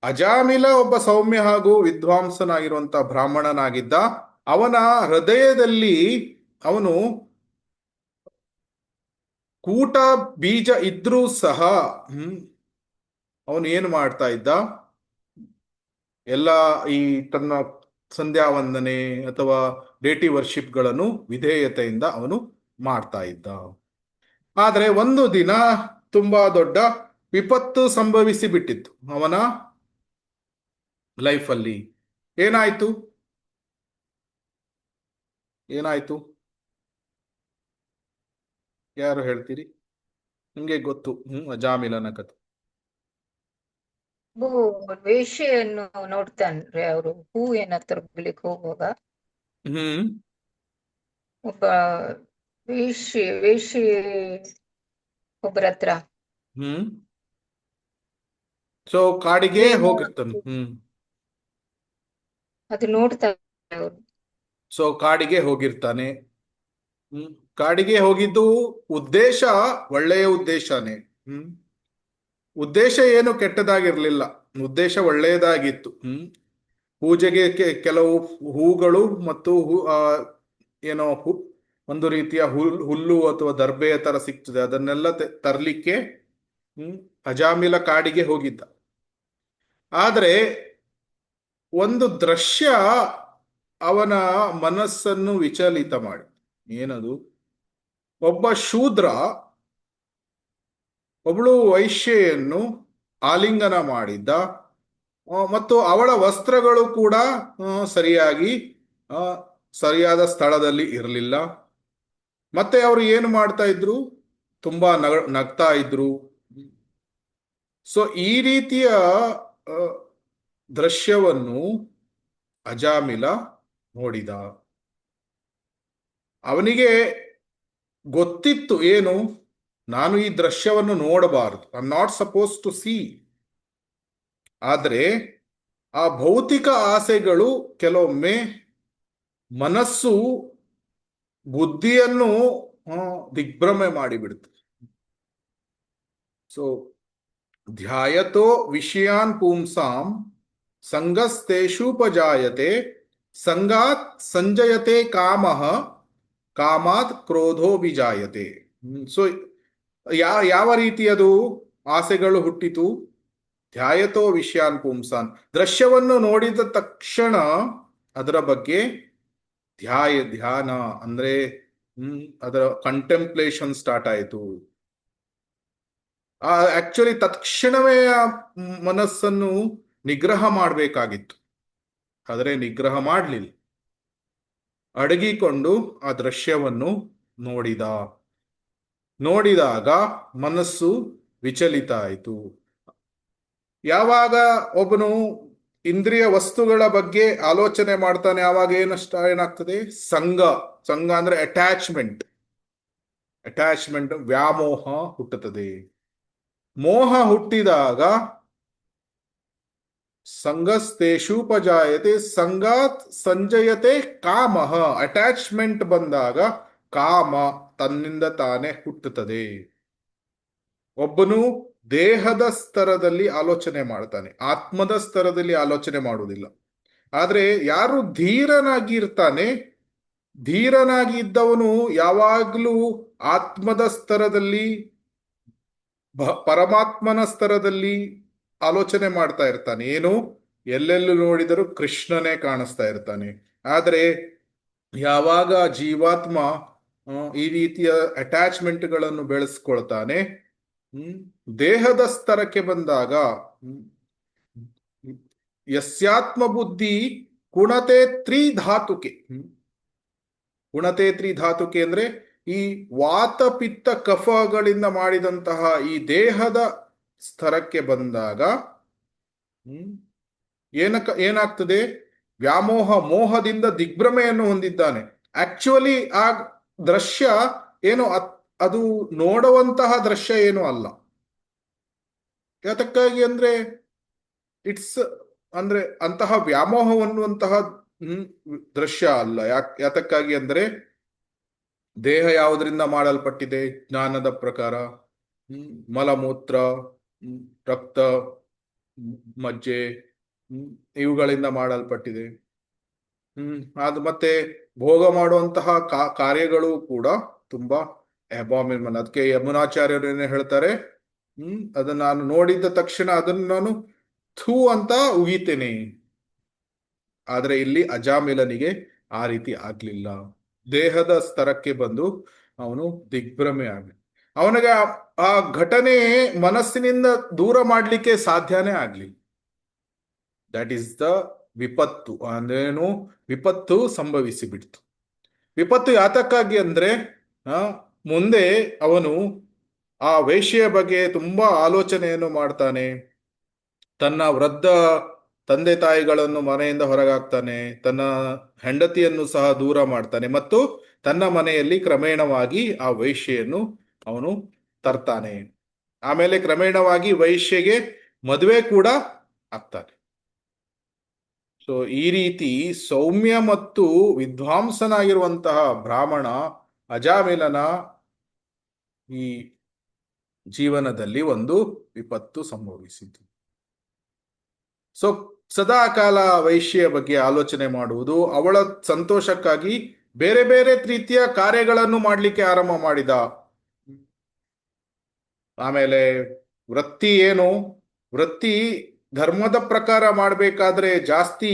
ಅಜಾಮಿಲ ಒಬ್ಬ ಸೌಮ್ಯ ಹಾಗೂ ವಿದ್ವಾಂಸನಾಗಿರುವಂತ ಬ್ರಾಹ್ಮಣನಾಗಿದ್ದ. ಅವನ ಹೃದಯದಲ್ಲಿ ಅವನು ಕೂಟ ಬೀಜ ಇದ್ರೂ ಸಹ ಅವನು ಏನು ಮಾಡ್ತಾ ಇದ್ದ? ಎಲ್ಲ ಈ ತನ್ನ ಸಂಧ್ಯಾ ವಂದನೆ ಅಥವಾ ಡೇಟಿ ವರ್ಷಿಪ್ಗಳನ್ನು ವಿಧೇಯತೆಯಿಂದ ಅವನು ಮಾಡ್ತಾ ಇದ್ದ. ಆದ್ರೆ ಒಂದು ದಿನ ತುಂಬಾ ದೊಡ್ಡ ವಿಪತ್ತು ಸಂಭವಿಸಿ ಬಿಟ್ಟಿತ್ತು ಅವನ ಲೈಫಲ್ಲಿ. ಏನಾಯ್ತು? ಯಾರು ಹೇಳ್ತೀರಿ? ನಿಮ್ಗೆ ಗೊತ್ತು ಅಜಾಮಿಲನ ಕಥೆ. ವೇಷೆಯನ್ನು ನೋಡ್ತಾನ್ರಿ ಅವರು. ಹೂ ಏನತ್ರ ತರ್ಲಿಕ್ಕೆ ಹೋಗುವಾಗ ಒಬ್ಬ ವೇಷಿ ಒಬ್ಬರ ಹತ್ರ ಸೊ ಕಾಡಿಗೆ ಹೋಗಿರ್ತಾನೆ. ಅದು ನೋಡ್ತಾರೆ ಅವರು. ಸೊ ಕಾಡಿಗೆ ಹೋಗಿರ್ತಾನೆ. ಕಾಡಿಗೆ ಹೋಗಿದ್ದು ಉದ್ದೇಶ ಒಳ್ಳೆಯ ಉದ್ದೇಶನೇ. ಉದ್ದೇಶ ಏನು ಕೆಟ್ಟದಾಗಿರ್ಲಿಲ್ಲ, ಉದ್ದೇಶ ಒಳ್ಳೆಯದಾಗಿತ್ತು. ಪೂಜೆಗೆ ಕೆಲವು ಹೂಗಳು ಮತ್ತು ಏನೋ ಒಂದು ರೀತಿಯ ಹುಲ್ಲು ಅಥವಾ ದರ್ಬೆಯ ತರ ಸಿಗ್ತದೆ, ಅದನ್ನೆಲ್ಲ ತರ್ಲಿಕ್ಕೆ ಅಜಾಮಿಲ ಕಾಡಿಗೆ ಹೋಗಿದ್ದ. ಆದ್ರೆ ಒಂದು ದೃಶ್ಯ ಅವನ ಮನಸ್ಸನ್ನು ವಿಚಲಿತ ಮಾಡಿ. ಏನದು? ಒಬ್ಬ ಶೂದ್ರ ಒಬ್ಬಳು ವೈಶ್ಯೆಯನ್ನು ಆಲಿಂಗನ ಮಾಡಿದ್ದ, ಮತ್ತು ಅವಳ ವಸ್ತ್ರಗಳು ಕೂಡ ಸರಿಯಾದ ಸ್ಥಳದಲ್ಲಿ ಇರಲಿಲ್ಲ. ಮತ್ತೆ ಅವರು ಏನು ಮಾಡ್ತಾ ಇದ್ರು? ತುಂಬಾ ನಗ್ತಾ ಇದ್ರು. ಸೊ ಈ ರೀತಿಯ ದೃಶ್ಯವನ್ನು ಅಜಾಮಿಲ ನೋಡಿದ. ಅವನಿಗೆ ಗೊತ್ತಿತ್ತು ಏನು, ನಾನು ಈ ದೃಶ್ಯವನ್ನು ನೋಡಬಾರದು, I am not supposed to see. ಆದ್ರೆ ಆ ಭೌತಿಕ ಆಸೆಗಳು ಕೆಲವೊಮ್ಮೆ ಮನಸ್ಸು, ಬುದ್ಧಿಯನ್ನು ದಿಗ್ಭ್ರಮೆ ಮಾಡಿಬಿಡುತ್ತೆ. ಸೊ ಧ್ಯಾಯತೋ ವಿಷಯಾನ್ ಪುಂಸಾಂ ಸಂಗಸ್ತೇಷೂಪಜಾಯತೆ ಸಂಗಾತ್ ಸಂಜಯತೆ ಕಾಮಃ ಕಾಮಾತ್ ಕ್ರೋಧೋ ವಿಜಾಯತೆ. ಸೊ ಯಾವ ರೀತಿ ಅದು ಆಸೆಗಳು ಹುಟ್ಟಿತು? ಧ್ಯಾಯತೋ ವಿಷಯಾನ್ ಪುಂಸಾನ್, ದೃಶ್ಯವನ್ನು ನೋಡಿದ ತಕ್ಷಣ ಅದರ ಬಗ್ಗೆ ಧ್ಯಾನ ಅಂದ್ರೆ ಅದರ ಕಂಟೆಂಪ್ಲೇಷನ್ ಸ್ಟಾರ್ಟ್ ಆಯಿತು. ಆಕ್ಚುಲಿ ತತ್ಕ್ಷಣವೇ ಆ ಮನಸ್ಸನ್ನು ನಿಗ್ರಹ ಮಾಡಬೇಕಾಗಿತ್ತು, ಆದರೆ ನಿಗ್ರಹ ಮಾಡಲಿಲ್ಲ. ಅಡಗಿಕೊಂಡು ಆ ದೃಶ್ಯವನ್ನು ನೋಡಿದಾಗ ಮನಸ್ಸು ವಿಚಲಿತ ಆಯಿತು. ಯಾವಾಗ ಒಬ್ಬನು ಇಂದ್ರಿಯ ವಸ್ತುಗಳ ಬಗ್ಗೆ ಆಲೋಚನೆ ಮಾಡ್ತಾನೆ, ಆವಾಗ ಏನಾಗ್ತದೆ? ಸಂಘ ಅಂದ್ರೆ ಅಟ್ಯಾಚ್ಮೆಂಟ್, ವ್ಯಾಮೋಹ ಹುಟ್ಟುತ್ತದೆ. ಮೋಹ ಹುಟ್ಟಿದಾಗ ಸಂಗಸ್ತೇಷೂಪಜಾಯತೆ ಸಂಗಾತ್ ಸಂಜಯತೆ ಕಾಮಃ, ಅಟ್ಯಾಚ್ಮೆಂಟ್ ಬಂದಾಗ ಕಾಮ ತನ್ನಿಂದ ತಾನೇ ಹುಟ್ಟುತ್ತದೆ. ಒಬ್ಬನು ದೇಹದ ಸ್ತರದಲ್ಲಿ ಆಲೋಚನೆ ಮಾಡ್ತಾನೆ, ಆತ್ಮದ ಸ್ತರದಲ್ಲಿ ಆಲೋಚನೆ ಮಾಡುವುದಿಲ್ಲ. ಆದ್ರೆ ಯಾರು ಧೀರನಾಗಿ ಇದ್ದವನು ಯಾವಾಗಲೂ ಆತ್ಮದ ಸ್ತರದಲ್ಲಿ, ಪರಮಾತ್ಮನ ಸ್ತರದಲ್ಲಿ ಆಲೋಚನೆ ಮಾಡ್ತಾ ಇರ್ತಾನೆ. ಏನು? ಎಲ್ಲೆಲ್ಲೂ ನೋಡಿದರೂ ಕೃಷ್ಣನೇ ಕಾಣಿಸ್ತಾ ಇರ್ತಾನೆ. ಆದರೆ ಯಾವಾಗ ಜೀವಾತ್ಮ ಈ ರೀತಿಯ ಅಟ್ಯಾಚ್ಮೆಂಟ್ಗಳನ್ನು ಬೆಳೆಸ್ಕೊಳ್ತಾನೆ, ದೇಹದ ಸ್ತರಕ್ಕೆ ಬಂದಾಗ ಯಸ್ಯಾತ್ಮ ಬುದ್ಧಿ ಕುಣತೆ ತ್ರಿಧಾತುಕೆ. ಅಂದ್ರೆ ಈ ವಾತ ಪಿತ್ತ ಕಫಗಳಿಂದ ಮಾಡಿದಂತಹ ಈ ದೇಹದ ಸ್ತರಕ್ಕೆ ಬಂದಾಗ ಏನಾಗ್ತದೆ? ವ್ಯಾಮೋಹ, ಮೋಹದಿಂದ ದಿಗ್ಭ್ರಮೆಯನ್ನು ಹೊಂದಿದ್ದಾನೆ. ಆಕ್ಚುಲಿ ಆ ದೃಶ್ಯ ಏನು, ಅದು ನೋಡುವಂತಹ ದೃಶ್ಯ ಏನು ಅಲ್ಲ. ಯಾತಕ್ಕಾಗಿ ಅಂದ್ರೆ ಅಂದ್ರೆ ಅಂತಹ ವ್ಯಾಮೋಹವನ್ನುವಂತಹ ದೃಶ್ಯ ಅಲ್ಲ. ಯಾತಕ್ಕಾಗಿ ಅಂದ್ರೆ ದೇಹ ಯಾವುದರಿಂದ ಮಾಡಲ್ಪಟ್ಟಿದೆ? ಜ್ಞಾನದ ಪ್ರಕಾರ ಮಲಮೂತ್ರ, ರಕ್ತ, ಮಜ್ಜೆ ಇವುಗಳಿಂದ ಮಾಡಲ್ಪಟ್ಟಿದೆ. ಅದು ಮತ್ತೆ ಭೋಗ ಮಾಡುವಂತಹ ಕಾರ್ಯಗಳು ಕೂಡ ತುಂಬಾ ಅಬಾಮಿನಲ್. ಅದಕ್ಕೆ ಯಮುನಾಚಾರ್ಯರು ಏನೇ ಹೇಳ್ತಾರೆ, ಅದನ್ನ ನಾನು ನೋಡಿದ ತಕ್ಷಣ ಅದನ್ನು ನಾನು ಥೂ ಅಂತ ಉಗಿತೇನೆ. ಆದ್ರೆ ಇಲ್ಲಿ ಅಜಾಮಿಲನಿಗೆ ಆ ರೀತಿ ಆಗ್ಲಿಲ್ಲ. ದೇಹದ ಸ್ತರಕ್ಕೆ ಬಂದು ಅವನು ದಿಗ್ಭ್ರಮೆ ಅವನಿಗೆ ಆ ಘಟನೆ ಮನಸ್ಸಿನಿಂದ ದೂರ ಮಾಡಲಿಕ್ಕೆ ಸಾಧ್ಯನೇ ಆಗ್ಲಿ. ದಟ್ ಈಸ್ ದ ವಿಪತ್ತು. ಅಂದ್ರೇನು? ವಿಪತ್ತು ಸಂಭವಿಸಿ ಬಿಡ್ತು. ವಿಪತ್ತು ಯಾತಕ್ಕಾಗಿ ಅಂದ್ರೆ ಮುಂದೆ ಅವನು ಆ ವೇಶ್ಯೆಯ ಬಗ್ಗೆ ತುಂಬಾ ಆಲೋಚನೆಯನ್ನು ಮಾಡ್ತಾನೆ. ತನ್ನ ವೃದ್ಧ ತಂದೆ ತಾಯಿಗಳನ್ನು ಮನೆಯಿಂದ ಹೊರಗಾಗ್ತಾನೆ, ತನ್ನ ಹೆಂಡತಿಯನ್ನು ಸಹ ದೂರ ಮಾಡ್ತಾನೆ, ಮತ್ತು ತನ್ನ ಮನೆಯಲ್ಲಿ ಕ್ರಮೇಣವಾಗಿ ಆ ವೇಶ್ಯೆಯನ್ನು ಅವನು ತರ್ತಾನೆ. ಆಮೇಲೆ ಕ್ರಮೇಣವಾಗಿ ವೈಶ್ಯೆಗೆ ಮದುವೆ ಕೂಡ ಆಗ್ತಾನೆ. ಸೊ ಈ ರೀತಿ ಸೌಮ್ಯ ಮತ್ತು ವಿದ್ವಾಂಸನಾಗಿರುವಂತಹ ಬ್ರಾಹ್ಮಣ ಅಜಾಮಿಲನ ಈ ಜೀವನದಲ್ಲಿ ಒಂದು ವಿಪತ್ತು ಸಂಭವಿಸಿತು. ಸೊ ಸದಾ ಕಾಲ ವೈಶ್ಯೆಯ ಬಗ್ಗೆ ಆಲೋಚನೆ ಮಾಡುವುದು, ಅವಳ ಸಂತೋಷಕ್ಕಾಗಿ ಬೇರೆ ಬೇರೆ ರೀತಿಯ ಕಾರ್ಯಗಳನ್ನು ಮಾಡಲಿಕ್ಕೆ ಆರಂಭ ಮಾಡಿದ. ಆಮೇಲೆ ವೃತ್ತಿ ಧರ್ಮದ ಪ್ರಕಾರ ಮಾಡಬೇಕಾದ್ರೆ ಜಾಸ್ತಿ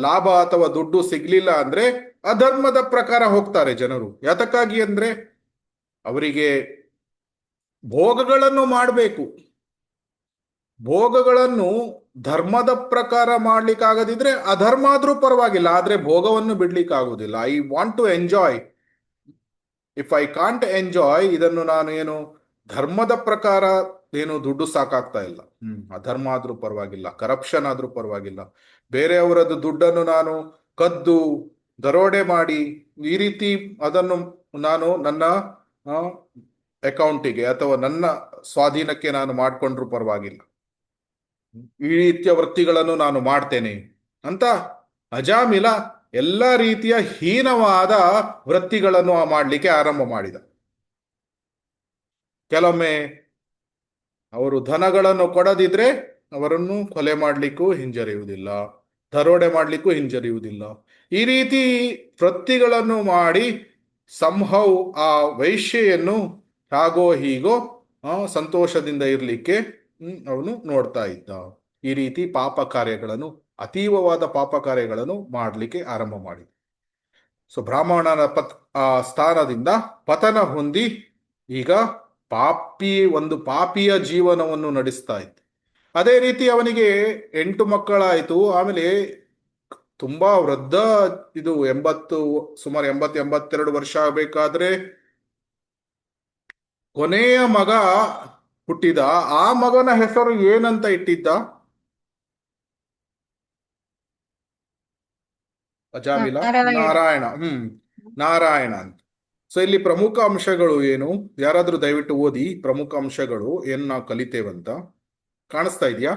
ಲಾಭ ಅಥವಾ ದುಡ್ಡು ಸಿಗ್ಲಿಲ್ಲ ಅಂದ್ರೆ ಅಧರ್ಮದ ಪ್ರಕಾರ ಹೋಗ್ತಾರೆ ಜನರು. ಯಾತಕ್ಕಾಗಿ ಅಂದ್ರೆ ಅವರಿಗೆ ಭೋಗಗಳನ್ನು ಮಾಡಬೇಕು. ಭೋಗಗಳನ್ನು ಧರ್ಮದ ಪ್ರಕಾರ ಮಾಡ್ಲಿಕ್ಕಾಗದಿದ್ರೆ ಅಧರ್ಮ ಆದ್ರೂ ಪರವಾಗಿಲ್ಲ, ಆದ್ರೆ ಭೋಗವನ್ನು ಬಿಡ್ಲಿಕ್ಕಾಗುವುದಿಲ್ಲ. I want to enjoy. If I can't enjoy, ಇದನ್ನು ನಾನು ಏನು ಧರ್ಮದ ಪ್ರಕಾರ ಏನು ದುಡ್ಡು ಸಾಕಾಗ್ತಾ ಇಲ್ಲ, ಅಧರ್ಮ ಆದ್ರೂ ಪರವಾಗಿಲ್ಲ, ಕರಪ್ಷನ್ ಆದ್ರೂ ಪರವಾಗಿಲ್ಲ, ಬೇರೆಯವರದ್ದು ದುಡ್ಡನ್ನು ನಾನು ಕದ್ದು ದರೋಡೆ ಮಾಡಿ ಈ ರೀತಿ ಅದನ್ನು ನಾನು ನನ್ನ ಅಕೌಂಟಿಗೆ ಅಥವಾ ನನ್ನ ಸ್ವಾಧೀನಕ್ಕೆ ನಾನು ಮಾಡಿಕೊಂಡ್ರೂ ಪರವಾಗಿಲ್ಲ, ಈ ರೀತಿಯ ವೃತ್ತಿಗಳನ್ನು ನಾನು ಮಾಡ್ತೇನೆ ಅಂತ ಅಜಾಮಿಲ ಎಲ್ಲ ರೀತಿಯ ಹೀನವಾದ ವೃತ್ತಿಗಳನ್ನು ಮಾಡಲಿಕ್ಕೆ ಆರಂಭ ಮಾಡಿದ. ಕೆಲವೊಮ್ಮೆ ಅವರು ಧನಗಳನ್ನು ಕೊಡದಿದ್ರೆ ಅವರನ್ನು ಕೊಲೆ ಮಾಡಲಿಕ್ಕೂ ಹಿಂಜರಿಯುವುದಿಲ್ಲ, ದರೋಡೆ ಮಾಡಲಿಕ್ಕೂ ಹಿಂಜರಿಯುವುದಿಲ್ಲ. ಈ ರೀತಿ ವೃತ್ತಿಗಳನ್ನು ಮಾಡಿ ಸಂಹೌ ಆ ವೈಶ್ಯೆಯನ್ನು ಹಾಗೋ ಹೀಗೋ ಸಂತೋಷದಿಂದ ಇರಲಿಕ್ಕೆ ಅವನು ನೋಡ್ತಾ ಇದ್ದ. ಈ ರೀತಿ ಪಾಪ ಕಾರ್ಯಗಳನ್ನು, ಅತೀವವಾದ ಪಾಪ ಕಾರ್ಯಗಳನ್ನು ಮಾಡಲಿಕ್ಕೆ ಆರಂಭ ಮಾಡಿದ. ಸೊ ಬ್ರಾಹ್ಮಣನ ಸ್ಥಾನದಿಂದ ಪತನ ಹೊಂದಿ ಈಗ ಒಂದು ಪಾಪಿಯ ಜೀವನವನ್ನು ನಡೆಸ್ತಾ ಇತ್ತು. ಅದೇ ರೀತಿ ಅವನಿಗೆ 8 ಮಕ್ಕಳಾಯಿತು. ಆಮೇಲೆ ತುಂಬಾ ವೃದ್ಧ, ಇದು ಸುಮಾರು 82 ವರ್ಷ ಆಗಬೇಕಾದ್ರೆ ಕೊನೆಯ ಮಗ ಹುಟ್ಟಿದ. ಆ ಮಗನ ಹೆಸರು ಏನಂತ ಇಟ್ಟಿದ್ದ? ಅಜಾಮಿಲ ನಾರಾಯಣ. ನಾರಾಯಣ ಅಂತ. ಸೊ ಇಲ್ಲಿ ಪ್ರಮುಖ ಅಂಶಗಳು ಏನು? ಯಾರಾದ್ರೂ ದಯವಿಟ್ಟು ಓದಿ ಪ್ರಮುಖ ಅಂಶಗಳು ಏನು ನಾವು ಕಲಿತೇವಂತ. ಕಾಣಿಸ್ತಾ ಇದೆಯಾ?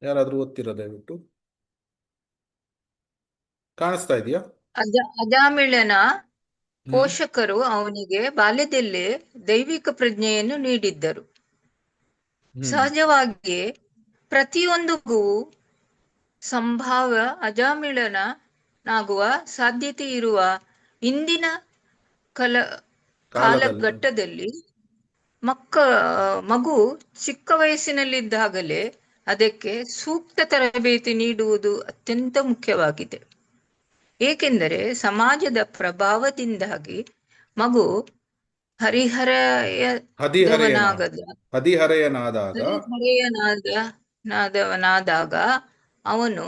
ಯಾರಾದ್ರೂ ಓದ್ತಿರೋ ದಯವಿಟ್ಟು. ಕಾಣಿಸ್ತಾ ಇದೆಯಾ? ಅಜಾಮಿಳನ ಪೋಷಕರು ಅವನಿಗೆ ಬಾಲ್ಯದಲ್ಲೇ ದೈವಿಕ ಪ್ರಜ್ಞೆಯನ್ನು ನೀಡಿದ್ದರು. ಸಹಜವಾಗಿ ಪ್ರತಿಯೊಂದಿಗೂ ಸಂಭಾವ್ಯ ಅಜಾಮಿಳನಾಗುವ ಸಾಧ್ಯತೆ ಇರುವ ಇಂದಿನ ಕಾಲಘಟ್ಟದಲ್ಲಿ ಮಗು ಚಿಕ್ಕ ವಯಸ್ಸಿನಲ್ಲಿದ್ದಾಗಲೇ ಅದಕ್ಕೆ ಸೂಕ್ತ ತರಬೇತಿ ನೀಡುವುದು ಅತ್ಯಂತ ಮುಖ್ಯವಾಗಿದೆ. ಏಕೆಂದರೆ ಸಮಾಜದ ಪ್ರಭಾವದಿಂದಾಗಿ ಮಗು ಹದಿಹರೆಯನಾದಾಗ ಅವನು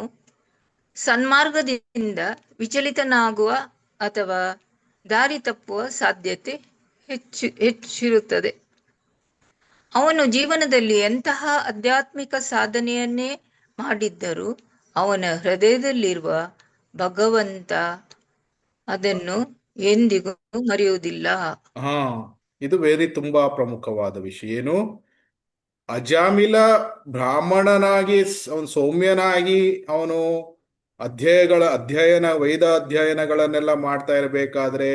ಸನ್ಮಾರ್ಗದಿಂದ ವಿಚಲಿತನಾಗುವ ಅಥವಾ ದಾರಿ ತಪ್ಪುವ ಸಾಧ್ಯತೆ ಹೆಚ್ಚಿರುತ್ತದೆ. ಅವನು ಜೀವನದಲ್ಲಿ ಎಂತಹ ಆಧ್ಯಾತ್ಮಿಕ ಸಾಧನೆಯನ್ನೇ ಮಾಡಿದ್ದರೂ ಅವನ ಹೃದಯದಲ್ಲಿರುವ ಭಗವಂತ ಅದನ್ನು ಎಂದಿಗೂ ಮರೆಯುವುದಿಲ್ಲ. ಇದು ತುಂಬಾ ಪ್ರಮುಖವಾದ ವಿಷಯ. ಏನು? ಅಜಾಮಿಲ ಬ್ರಾಹ್ಮಣನಾಗಿ ಅವನು ಸೌಮ್ಯನಾಗಿ ಅವನು ವೇದ ಅಧ್ಯಯನಗಳನ್ನೆಲ್ಲ ಮಾಡ್ತಾ ಇರಬೇಕಾದ್ರೆ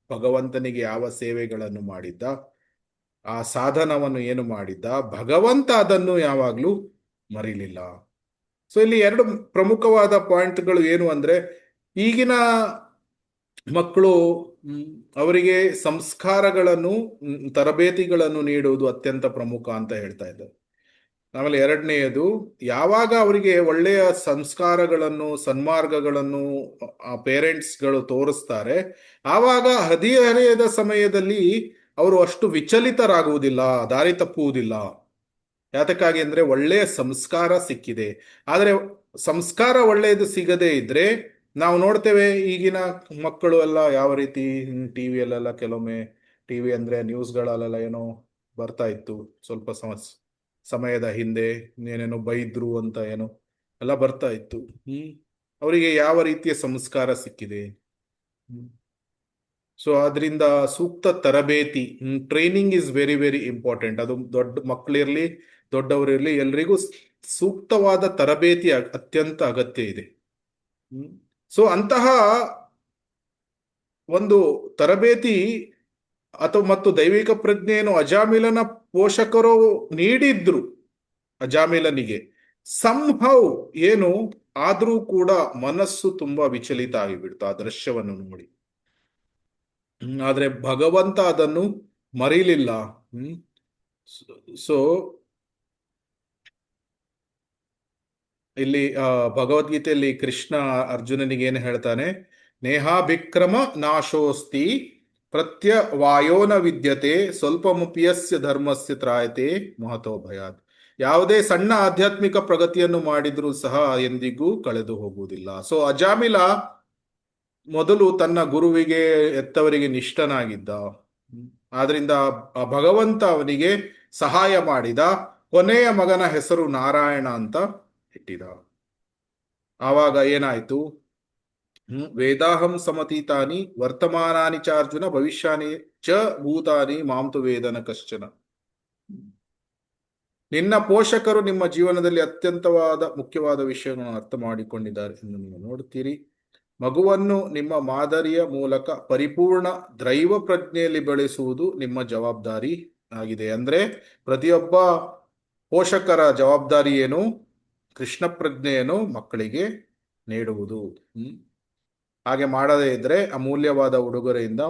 ಭಗವಂತನಿಗೆ ಯಾವ ಸೇವೆಗಳನ್ನು ಮಾಡಿದ್ದ, ಆ ಸಾಧನವನ್ನು ಏನು ಮಾಡಿದ್ದ, ಭಗವಂತ ಅದನ್ನು ಯಾವಾಗ್ಲೂ ಮರೀಲಿಲ್ಲ. ಸೊ ಇಲ್ಲಿ 2 ಪ್ರಮುಖವಾದ ಪಾಯಿಂಟ್ಗಳು ಏನು ಅಂದ್ರೆ, ಈಗಿನ ಮಕ್ಕಳು ಅವರಿಗೆ ಸಂಸ್ಕಾರಗಳನ್ನು, ತರಬೇತಿಗಳನ್ನು ನೀಡುವುದು ಅತ್ಯಂತ ಪ್ರಮುಖ ಅಂತ ಹೇಳ್ತಾ ಇದ್ದಾರೆ. ಆಮೇಲೆ 2ನೇದು, ಯಾವಾಗ ಅವರಿಗೆ ಒಳ್ಳೆಯ ಸಂಸ್ಕಾರಗಳನ್ನು, ಸನ್ಮಾರ್ಗಗಳನ್ನು ಪೇರೆಂಟ್ಸ್ಗಳು ತೋರಿಸ್ತಾರೆ, ಆವಾಗ ಹದಿಹರೆಯದ ಸಮಯದಲ್ಲಿ ಅವರು ಅಷ್ಟು ವಿಚಲಿತರಾಗುವುದಿಲ್ಲ, ದಾರಿ ತಪ್ಪುವುದಿಲ್ಲ. ಯಾತಕ್ಕಾಗಿ ಅಂದ್ರೆ ಒಳ್ಳೆಯ ಸಂಸ್ಕಾರ ಸಿಕ್ಕಿದೆ. ಆದರೆ ಸಂಸ್ಕಾರ ಒಳ್ಳೆಯದು ಸಿಗದೇ ಇದ್ರೆ ನಾವು ನೋಡ್ತೇವೆ ಈಗಿನ ಮಕ್ಕಳು ಎಲ್ಲ ಯಾವ ರೀತಿ ಟಿವಿಯಲ್ಲೆಲ್ಲ, ಕೆಲವೊಮ್ಮೆ ಟಿವಿ ಅಂದ್ರೆ ನ್ಯೂಸ್ಗಳಲ್ಲೆಲ್ಲ ಏನೋ ಬರ್ತಾ ಇತ್ತು ಸ್ವಲ್ಪ ಸಮಯದ ಹಿಂದೆ, ಏನೇನೋ ಬೈದ್ರು ಅಂತ ಏನೋ ಎಲ್ಲ ಬರ್ತಾ ಇತ್ತು. ಅವರಿಗೆ ಯಾವ ರೀತಿಯ ಸಂಸ್ಕಾರ ಸಿಕ್ಕಿದೆ? ಸೊ ಅದರಿಂದ ಸೂಕ್ತ ತರಬೇತಿ, training is very very important. ಅದು ದೊಡ್ಡ ಮಕ್ಕಳಿರ್ಲಿ ದೊಡ್ಡವರಿರ್ಲಿ ಎಲ್ರಿಗೂ ಸೂಕ್ತವಾದ ತರಬೇತಿ ಅತ್ಯಂತ ಅಗತ್ಯ ಇದೆ. ಸೊ ಅಂತಹ ಒಂದು ತರಬೇತಿ ಮತ್ತು ದೈವಿಕ ಪ್ರಜ್ಞೆಯನ್ನು ಅಜಾಮಿಲನ ಪೋಷಕರು ನೀಡಿದ್ರು. ಅಜಾಮಿಲನಿಗೆ ಸಂಹೌ ಏನು ಆದ್ರೂ ಕೂಡ ಮನಸ್ಸು ತುಂಬಾ ವಿಚಲಿತ ಆಗಿಬಿಡ್ತು ಆ ದೃಶ್ಯವನ್ನು ನೋಡಿ. ಆದ್ರೆ ಭಗವಂತ ಅದನ್ನು ಮರೀಲಿಲ್ಲ. ಸೊ ಇಲ್ಲಿ ಭಗವದ್ಗೀತೆಯಲ್ಲಿ ಕೃಷ್ಣ ಅರ್ಜುನನಿಗೆ ಏನು ಹೇಳ್ತಾನೆ? ನೇಹಾಭಿಕ್ರಮ ನಾಶೋಸ್ತಿ ಪ್ರತ್ಯವಾಯೋನ ವಿದ್ಯತೆ ಸ್ವಲ್ಪಮುಪಿಯಸ್ಯ ಧರ್ಮಸ್ಯ ತ್ರಾಯತೆ ಮಹತೋ ಭಯಾತ್. ಯಾವುದೇ ಸಣ್ಣ ಆಧ್ಯಾತ್ಮಿಕ ಪ್ರಗತಿಯನ್ನು ಮಾಡಿದ್ರೂ ಸಹ ಎಂದಿಗೂ ಕಳೆದು ಹೋಗುವುದಿಲ್ಲ. ಸೊ ಅಜಾಮಿಲ ಮೊದಲು ತನ್ನ ಗುರುವಿಗೆ, ಎತ್ತವರಿಗೆ ನಿಷ್ಠನಾಗಿದ್ದ. ಆದ್ರಿಂದ ಭಗವಂತ ಅವನಿಗೆ ಸಹಾಯ ಮಾಡಿದ. ಕೊನೆಯ ಮಗನ ಹೆಸರು ನಾರಾಯಣ ಅಂತ ಇಟ್ಟಿದ. ಆವಾಗ ಏನಾಯ್ತು? ವೇದಾಹಂ ಸಮತೀತಾನಿ ವರ್ತಮಾನಾನಿ ಚ ಅರ್ಜುನ ಭವಿಷ್ಯಾನಿ ಚ ಭೂತಾನಿ ಮಾಂತು ವೇದನ ಕಶ್ಚನ. ನಿನ್ನ ಪೋಷಕರು ನಿಮ್ಮ ಜೀವನದಲ್ಲಿ ಅತ್ಯಂತವಾದ ಮುಖ್ಯವಾದ ವಿಷಯವನ್ನು ಅರ್ಥ ಮಾಡಿಕೊಂಡಿದ್ದಾರೆ ಎಂದು ನೀವು ನೋಡುತ್ತೀರಿ. ಮಗುವನ್ನು ನಿಮ್ಮ ಮಾದರಿಯ ಮೂಲಕ ಪರಿಪೂರ್ಣ ದೈವ ಪ್ರಜ್ಞೆಯಲ್ಲಿ ಬೆಳೆಸುವುದು ನಿಮ್ಮ ಜವಾಬ್ದಾರಿ ಆಗಿದೆ. ಅಂದ್ರೆ ಪ್ರತಿಯೊಬ್ಬ ಪೋಷಕರ ಜವಾಬ್ದಾರಿ ಏನು? ಕೃಷ್ಣ ಪ್ರಜ್ಞೆಯನ್ನು ಮಕ್ಕಳಿಗೆ ನೀಡುವುದು. ಹಾಗೆ ಮಾಡದೇ ಇದ್ರೆ ಅಮೂಲ್ಯವಾದ ಉಡುಗೊರೆಯಿಂದ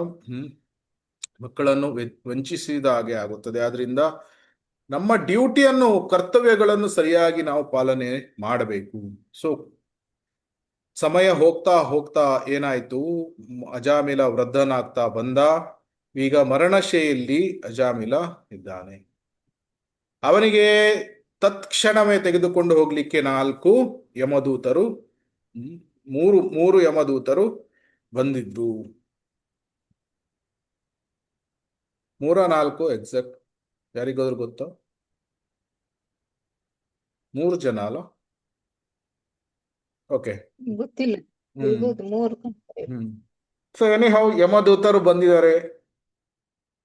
ಮಕ್ಕಳನ್ನು ವಂಚಿಸಿದ ಹಾಗೆ ಆಗುತ್ತದೆ. ಆದ್ರಿಂದ ನಮ್ಮ ಡ್ಯೂಟಿಯನ್ನು, ಕರ್ತವ್ಯಗಳನ್ನು ಸರಿಯಾಗಿ ನಾವು ಪಾಲನೆ ಮಾಡಬೇಕು. ಸೊ ಸಮಯ ಹೋಗ್ತಾ ಹೋಗ್ತಾ ಏನಾಯ್ತು, ಅಜಾಮಿಲ ವೃದ್ಧನಾಗ್ತಾ ಬಂದ. ಈಗ ಮರಣಶೈಲಿ ಅಜಾಮಿಲ ಇದ್ದಾನೆ. ಅವನಿಗೆ ತತ್ಕ್ಷಣವೇ ತೆಗೆದುಕೊಂಡು ಹೋಗ್ಲಿಕ್ಕೆ 4 ಯಮದೂತರು, ಮೂರು ಯಮದೂತರು ಬಂದಿದ್ರು. 3-4 ಎಕ್ಸಾಕ್ಟ್ ಯಾರಿಗಾದ್ರು ಗೊತ್ತಾ? 3 ಜನ ಅಲ್ಲ? ಓಕೆ, ಗೊತ್ತಿಲ್ಲ. ಇರ್ಬೋದು, 3 ಸೊ ಎನಿಹೌ ಯಮದೂತರು ಬಂದಿದ್ದಾರೆ.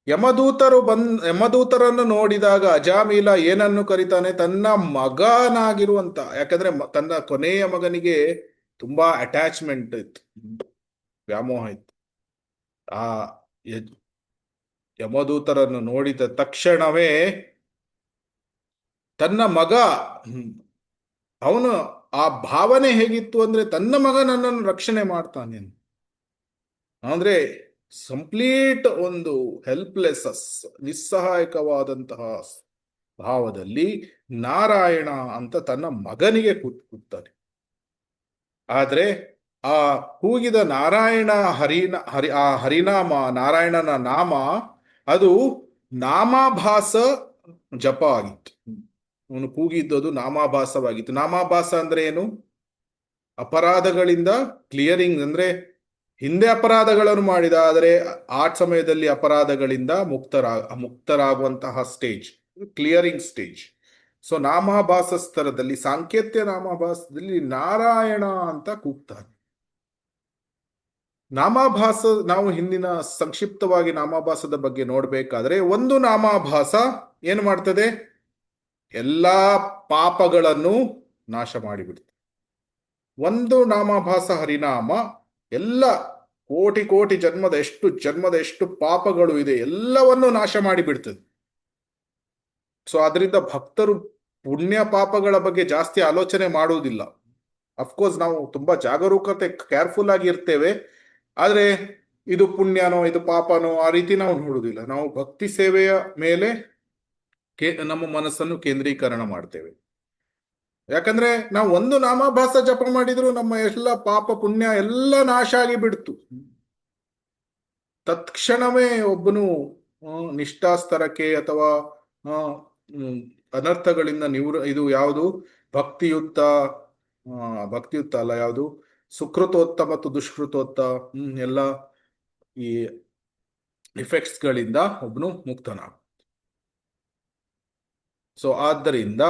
ಯಮದೂತರನ್ನು ನೋಡಿದಾಗ ಅಜಾಮಿಲ ಏನನ್ನು ಕರೀತಾನೆ? ತನ್ನ ಮಗನಾಗಿರುವಂತ, ಯಾಕಂದ್ರೆ ತನ್ನ ಕೊನೆಯ ಮಗನಿಗೆ ತುಂಬಾ ಅಟ್ಯಾಚ್ಮೆಂಟ್ ಇತ್ತು, ವ್ಯಾಮೋಹ ಇತ್ತು. ಆ ಯಮದೂತರನ್ನು ನೋಡಿದ ತಕ್ಷಣವೇ ತನ್ನ ಮಗ, ಅವನು ಆ ಭಾವನೆ ಹೇಗಿತ್ತು ಅಂದ್ರೆ ತನ್ನ ಮಗ ನನ್ನನ್ನು ರಕ್ಷಣೆ ಮಾಡ್ತಾನೆ ಅಂದ್ರೆ ಕಂಪ್ಲೀಟ್ ಒಂದು ಹೆಲ್ಪ್ಲೆಸ್, ನಿಸ್ಸಹಾಯಕವಾದಂತಹ ಭಾವದಲ್ಲಿ ನಾರಾಯಣ ಅಂತ ತನ್ನ ಮಗನಿಗೆ ಕೂಗ್ತಾನೆ. ಆದ್ರೆ ಆ ಕೂಗಿದ ನಾರಾಯಣ ಆ ಹರಿನಾಮ, ನಾರಾಯಣನ ನಾಮ, ಅದು ನಾಮಾಭಾಸ ಜಪ ಆಗಿತ್ತು. ಅವನು ಕೂಗಿದ್ದದು ನಾಮಾಭಾಸವಾಗಿತ್ತು. ನಾಮಾಭಾಸ ಅಂದ್ರೆ ಏನು? ಅಪರಾಧಗಳಿಂದ ಕ್ಲಿಯರಿಂಗ್, ಅಂದ್ರೆ ಹಿಂದೆ ಅಪರಾಧಗಳನ್ನು ಮಾಡಿದ, ಆದರೆ ಆ ಸಮಯದಲ್ಲಿ ಅಪರಾಧಗಳಿಂದ ಮುಕ್ತರಾಗುವಂತಹ ಸ್ಟೇಜ್, ಕ್ಲಿಯರಿಂಗ್ ಸ್ಟೇಜ್. ಸೊ ನಾಮಾಭಾಸ ಸ್ತರದಲ್ಲಿ, ಸಾಂಕೇತ್ಯ ನಾಮಾಭಾಸದಲ್ಲಿ ನಾರಾಯಣ ಅಂತ ಕೂಗ್ತಾರೆ. ನಾಮಾಭಾಸ, ನಾವು ಹಿಂದಿನ ಸಂಕ್ಷಿಪ್ತವಾಗಿ ನಾಮಾಭಾಸದ ಬಗ್ಗೆ ನೋಡ್ಬೇಕಾದ್ರೆ, ಒಂದು ನಾಮಾಭಾಸ ಏನು ಮಾಡ್ತದೆ? ಎಲ್ಲಾ ಪಾಪಗಳನ್ನು ನಾಶ ಮಾಡಿಬಿಡ್ತದೆ. ಒಂದು ನಾಮಾಭಾಸ ಹರಿನಾಮ ಎಲ್ಲ ಕೋಟಿ ಜನ್ಮದ ಎಷ್ಟು ಪಾಪಗಳು ಇದೆ ಎಲ್ಲವನ್ನು ನಾಶ ಮಾಡಿಬಿಡ್ತದೆ. ಸೊ ಅದರಿಂದ ಭಕ್ತರು ಪುಣ್ಯ ಪಾಪಗಳ ಬಗ್ಗೆ ಜಾಸ್ತಿ ಆಲೋಚನೆ ಮಾಡುವುದಿಲ್ಲ. ಅಫ್ಕೋರ್ಸ್ ನಾವು ತುಂಬಾ ಜಾಗರೂಕತೆ, ಕೇರ್ಫುಲ್ ಆಗಿ ಇರ್ತೇವೆ. ಆದ್ರೆ ಇದು ಪುಣ್ಯನೋ ಇದು ಪಾಪನೋ ಆ ರೀತಿ ನಾವು ನೋಡುವುದಿಲ್ಲ. ನಾವು ಭಕ್ತಿ ಸೇವೆಯ ಮೇಲೆ ನಮ್ಮ ಮನಸ್ಸನ್ನು ಕೇಂದ್ರೀಕರಣ ಮಾಡ್ತೇವೆ. ಯಾಕಂದ್ರೆ ನಾವು ಒಂದು ನಾಮಾಭಾಸ ಜಪ ಮಾಡಿದ್ರು ನಮ್ಮ ಎಲ್ಲ ಪಾಪ ಪುಣ್ಯ ಎಲ್ಲ ನಾಶ ಆಗಿ ಬಿಡ್ತು. ತತ್ಕ್ಷಣವೇ ಒಬ್ಬನು ನಿಷ್ಠಾಸ್ತರಕ್ಕೆ ಅಥವಾ ಅನರ್ಥಗಳಿಂದ ಇದು ಯಾವುದು ಭಕ್ತಿಯುಕ್ತ ಅಲ್ಲ, ಯಾವುದು ಸುಕೃತೋತ್ತ ಮತ್ತು ದುಷ್ಕೃತೋತ್ತ ಎಲ್ಲ ಈ ಇಫೆಕ್ಟ್ಸ್ ಗಳಿಂದ ಒಬ್ಬನು ಮುಕ್ತನ. ಸೊ ಆದ್ದರಿಂದ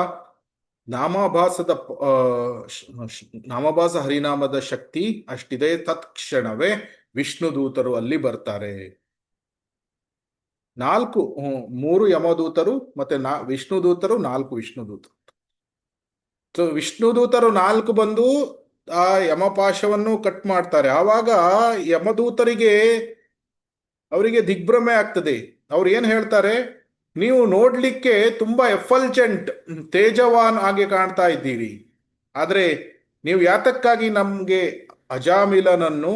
ನಾಮಾಭಾಸ ಹರಿನಾಮದ ಶಕ್ತಿ ಅಷ್ಟಿದೆ. ತತ್ಕ್ಷಣವೇ ವಿಷ್ಣು ದೂತರು ಅಲ್ಲಿ ಬರ್ತಾರೆ. 3 ಯಮದೂತರು ಮತ್ತೆ ವಿಷ್ಣು ದೂತರು, 4 ವಿಷ್ಣು ದೂತರು. ಸೊ ವಿಷ್ಣು ದೂತರು 4 ಬಂದು ಆ ಯಮಪಾಶವನ್ನು ಕಟ್ ಮಾಡ್ತಾರೆ. ಆವಾಗ ಯಮದೂತರಿಗೆ ಅವರಿಗೆ ದಿಗ್ಭ್ರಮೆ ಆಗ್ತದೆ. ಅವ್ರು ಏನ್ ಹೇಳ್ತಾರೆ? ನೀವು ನೋಡ್ಲಿಕ್ಕೆ ತುಂಬಾ ಎಫಲ್ಜೆಂಟ್, ತೇಜವಾನ್ ಆಗಿ ಕಾಣ್ತಾ ಇದ್ದೀರಿ, ಆದ್ರೆ ನೀವು ಯಾತಕ್ಕಾಗಿ ನಮ್ಗೆ ಅಜಾಮಿಲನನ್ನು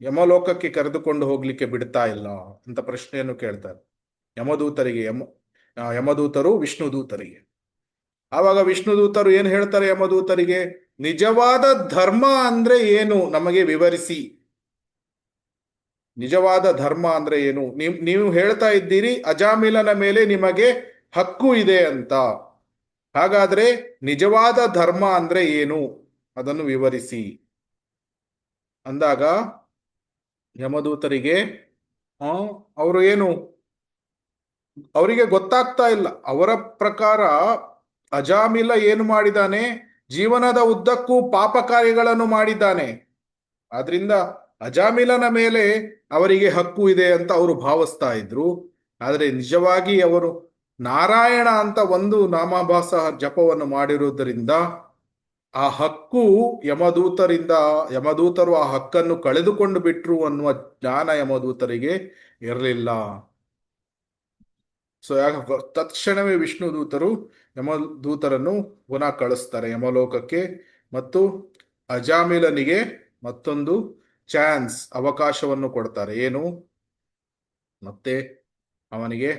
ಯಮಲೋಕಕ್ಕೆ ಕರೆದುಕೊಂಡು ಹೋಗ್ಲಿಕ್ಕೆ ಬಿಡ್ತಾ ಇಲ್ಲ ಅಂತ ಪ್ರಶ್ನೆಯನ್ನು ಕೇಳ್ತಾರೆ ಯಮದೂತರಿಗೆ. ಯಮದೂತರು ವಿಷ್ಣು ದೂತರಿಗೆ. ಆವಾಗ ವಿಷ್ಣು ದೂತರು ಏನ್ ಹೇಳ್ತಾರೆ ಯಮದೂತರಿಗೆ? ನಿಜವಾದ ಧರ್ಮ ಅಂದ್ರೆ ಏನು ನಮಗೆ ವಿವರಿಸಿ. ನಿಜವಾದ ಧರ್ಮ ಅಂದ್ರೆ ಏನು? ನೀವು ಹೇಳ್ತಾ ಇದ್ದೀರಿ ಅಜಾಮಿಲನ ಮೇಲೆ ನಿಮಗೆ ಹಕ್ಕು ಇದೆ ಅಂತ. ಹಾಗಾದ್ರೆ ನಿಜವಾದ ಧರ್ಮ ಅಂದ್ರೆ ಏನು? ಅದನ್ನು ವಿವರಿಸಿ ಅಂದಾಗ ಯಮದೂತರಿಗೆ ಅವರು ಅವರಿಗೆ ಗೊತ್ತಾಗ್ತಾ ಇಲ್ಲ. ಅವರ ಪ್ರಕಾರ ಅಜಾಮಿಲ ಏನು ಮಾಡಿದ್ದಾನೆ? ಜೀವನದ ಉದ್ದಕ್ಕೂ ಪಾಪ ಕಾರ್ಯಗಳನ್ನು ಮಾಡಿದ್ದಾನೆ. ಆದ್ರಿಂದ ಅಜಾಮಿಲನ ಮೇಲೆ ಅವರಿಗೆ ಹಕ್ಕು ಇದೆ ಅಂತ ಅವರು ಭಾವಿಸ್ತಾ ಇದ್ರು. ಆದರೆ ನಿಜವಾಗಿ ಅವರು ನಾರಾಯಣ ಅಂತ ಒಂದು ನಾಮಾಭಾಸ ಜಪವನ್ನು ಮಾಡಿರುವುದರಿಂದ ಆ ಹಕ್ಕು ಯಮದೂತರು ಆ ಹಕ್ಕನ್ನು ಕಳೆದುಕೊಂಡು ಬಿಟ್ರು ಅನ್ನುವ ಜ್ಞಾನ ಯಮದೂತರಿಗೆ ಇರಲಿಲ್ಲ. ಸೊ ತತ್ಕ್ಷಣವೇ ವಿಷ್ಣು ದೂತರು ಯಮದೂತರನ್ನು ಪುನಃ ಕಳಿಸ್ತಾರೆ ಯಮಲೋಕಕ್ಕೆ, ಮತ್ತು ಅಜಾಮಿಲನಿಗೆ ಮತ್ತೊಂದು ಅವಕಾಶವನ್ನು ಕೊಡ್ತಾರೆ. ಏನು? ಮತ್ತೆ ಅವನಿಗೆ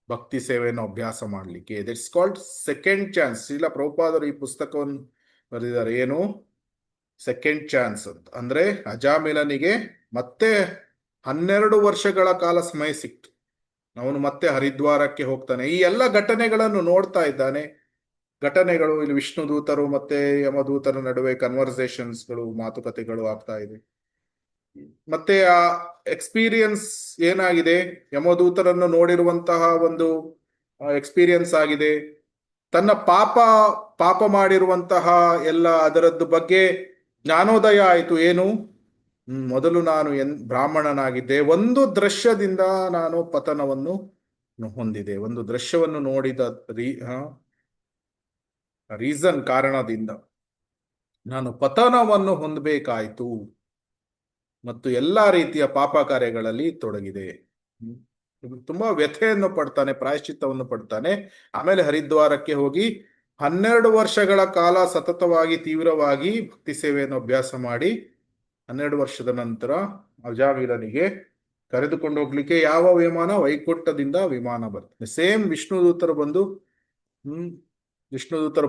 ಭಕ್ತಿ ಸೇವೆಯನ್ನು ಅಭ್ಯಾಸ ಮಾಡಲಿಕ್ಕೆ. ದಿಟ್ಸ್ ಕಾಲ್ಡ್ ಸೆಕೆಂಡ್ ಚಾನ್ಸ್. ಇಲ್ಲ, ಪ್ರಭುಪಾದರು ಈ ಪುಸ್ತಕವನ್ನು ಬರೆದಿದ್ದಾರೆ. ಏನು? ಸೆಕೆಂಡ್ ಚಾನ್ಸ್ ಅಂತ. ಅಂದ್ರೆ ಅಜಾಮಿಲನಿಗೆ ಮತ್ತೆ 12 ವರ್ಷಗಳ ಕಾಲ ಸಮಯ ಸಿಕ್ತು. ಅವನು ಮತ್ತೆ ಹರಿದ್ವಾರಕ್ಕೆ ಹೋಗ್ತಾನೆ. ಈ ಎಲ್ಲ ಘಟನೆಗಳನ್ನು ನೋಡ್ತಾ ಇದ್ದಾನೆ. ಘಟನೆಗಳು ಇಲ್ಲಿ ವಿಷ್ಣು ದೂತರು ಮತ್ತೆ ಯಮದೂತರ ನಡುವೆ ಕನ್ವರ್ಸೇಷನ್ಸ್ಗಳು, ಮಾತುಕತೆಗಳು ಆಗ್ತಾ ಇದೆ. ಮತ್ತೆ ಆ ಎಕ್ಸ್ಪೀರಿಯನ್ಸ್ ಏನಾಗಿದೆ? ಯಮದೂತರನ್ನು ನೋಡಿರುವಂತಹ ಒಂದು ಎಕ್ಸ್ಪೀರಿಯನ್ಸ್ ಆಗಿದೆ. ತನ್ನ ಪಾಪ ಮಾಡಿರುವಂತಹ ಎಲ್ಲ ಅದರದ್ದು ಬಗ್ಗೆ ಜ್ಞಾನೋದಯ ಆಯಿತು. ಏನು? ಮೊದಲು ನಾನು ಬ್ರಾಹ್ಮಣನಾಗಿದ್ದೆ, ಒಂದು ದೃಶ್ಯದಿಂದ ನಾನು ಪತನವನ್ನು ಹೊಂದಿದೆ. ಒಂದು ದೃಶ್ಯವನ್ನು ನೋಡಿದ ಕಾರಣದಿಂದ ನಾನು ಪತನವನ್ನು ಹೊಂದಬೇಕಾಯಿತು ಮತ್ತು ಎಲ್ಲಾ ರೀತಿಯ ಪಾಪ ಕಾರ್ಯಗಳಲ್ಲಿ ತೊಡಗಿದೆ. ತುಂಬಾ ವ್ಯಥೆಯನ್ನು ಪಡ್ತಾನೆ, ಪ್ರಾಯಶ್ಚಿತ್ತವನ್ನು ಪಡ್ತಾನೆ. ಆಮೇಲೆ ಹರಿದ್ವಾರಕ್ಕೆ ಹೋಗಿ 12 ವರ್ಷಗಳ ಕಾಲ ಸತತವಾಗಿ ತೀವ್ರವಾಗಿ ಭಕ್ತಿ ಸೇವೆಯನ್ನು ಅಭ್ಯಾಸ ಮಾಡಿ 12 ವರ್ಷದ ನಂತರ ಅಜಾಮಿಲನಿಗೆ ಕರೆದುಕೊಂಡು ಹೋಗ್ಲಿಕ್ಕೆ ಯಾವ ವಿಮಾನ? ವೈಕುಂಠದಿಂದ ವಿಮಾನ ಬರ್ತದೆ. ಸೇಮ್ ವಿಷ್ಣು ದೂತರು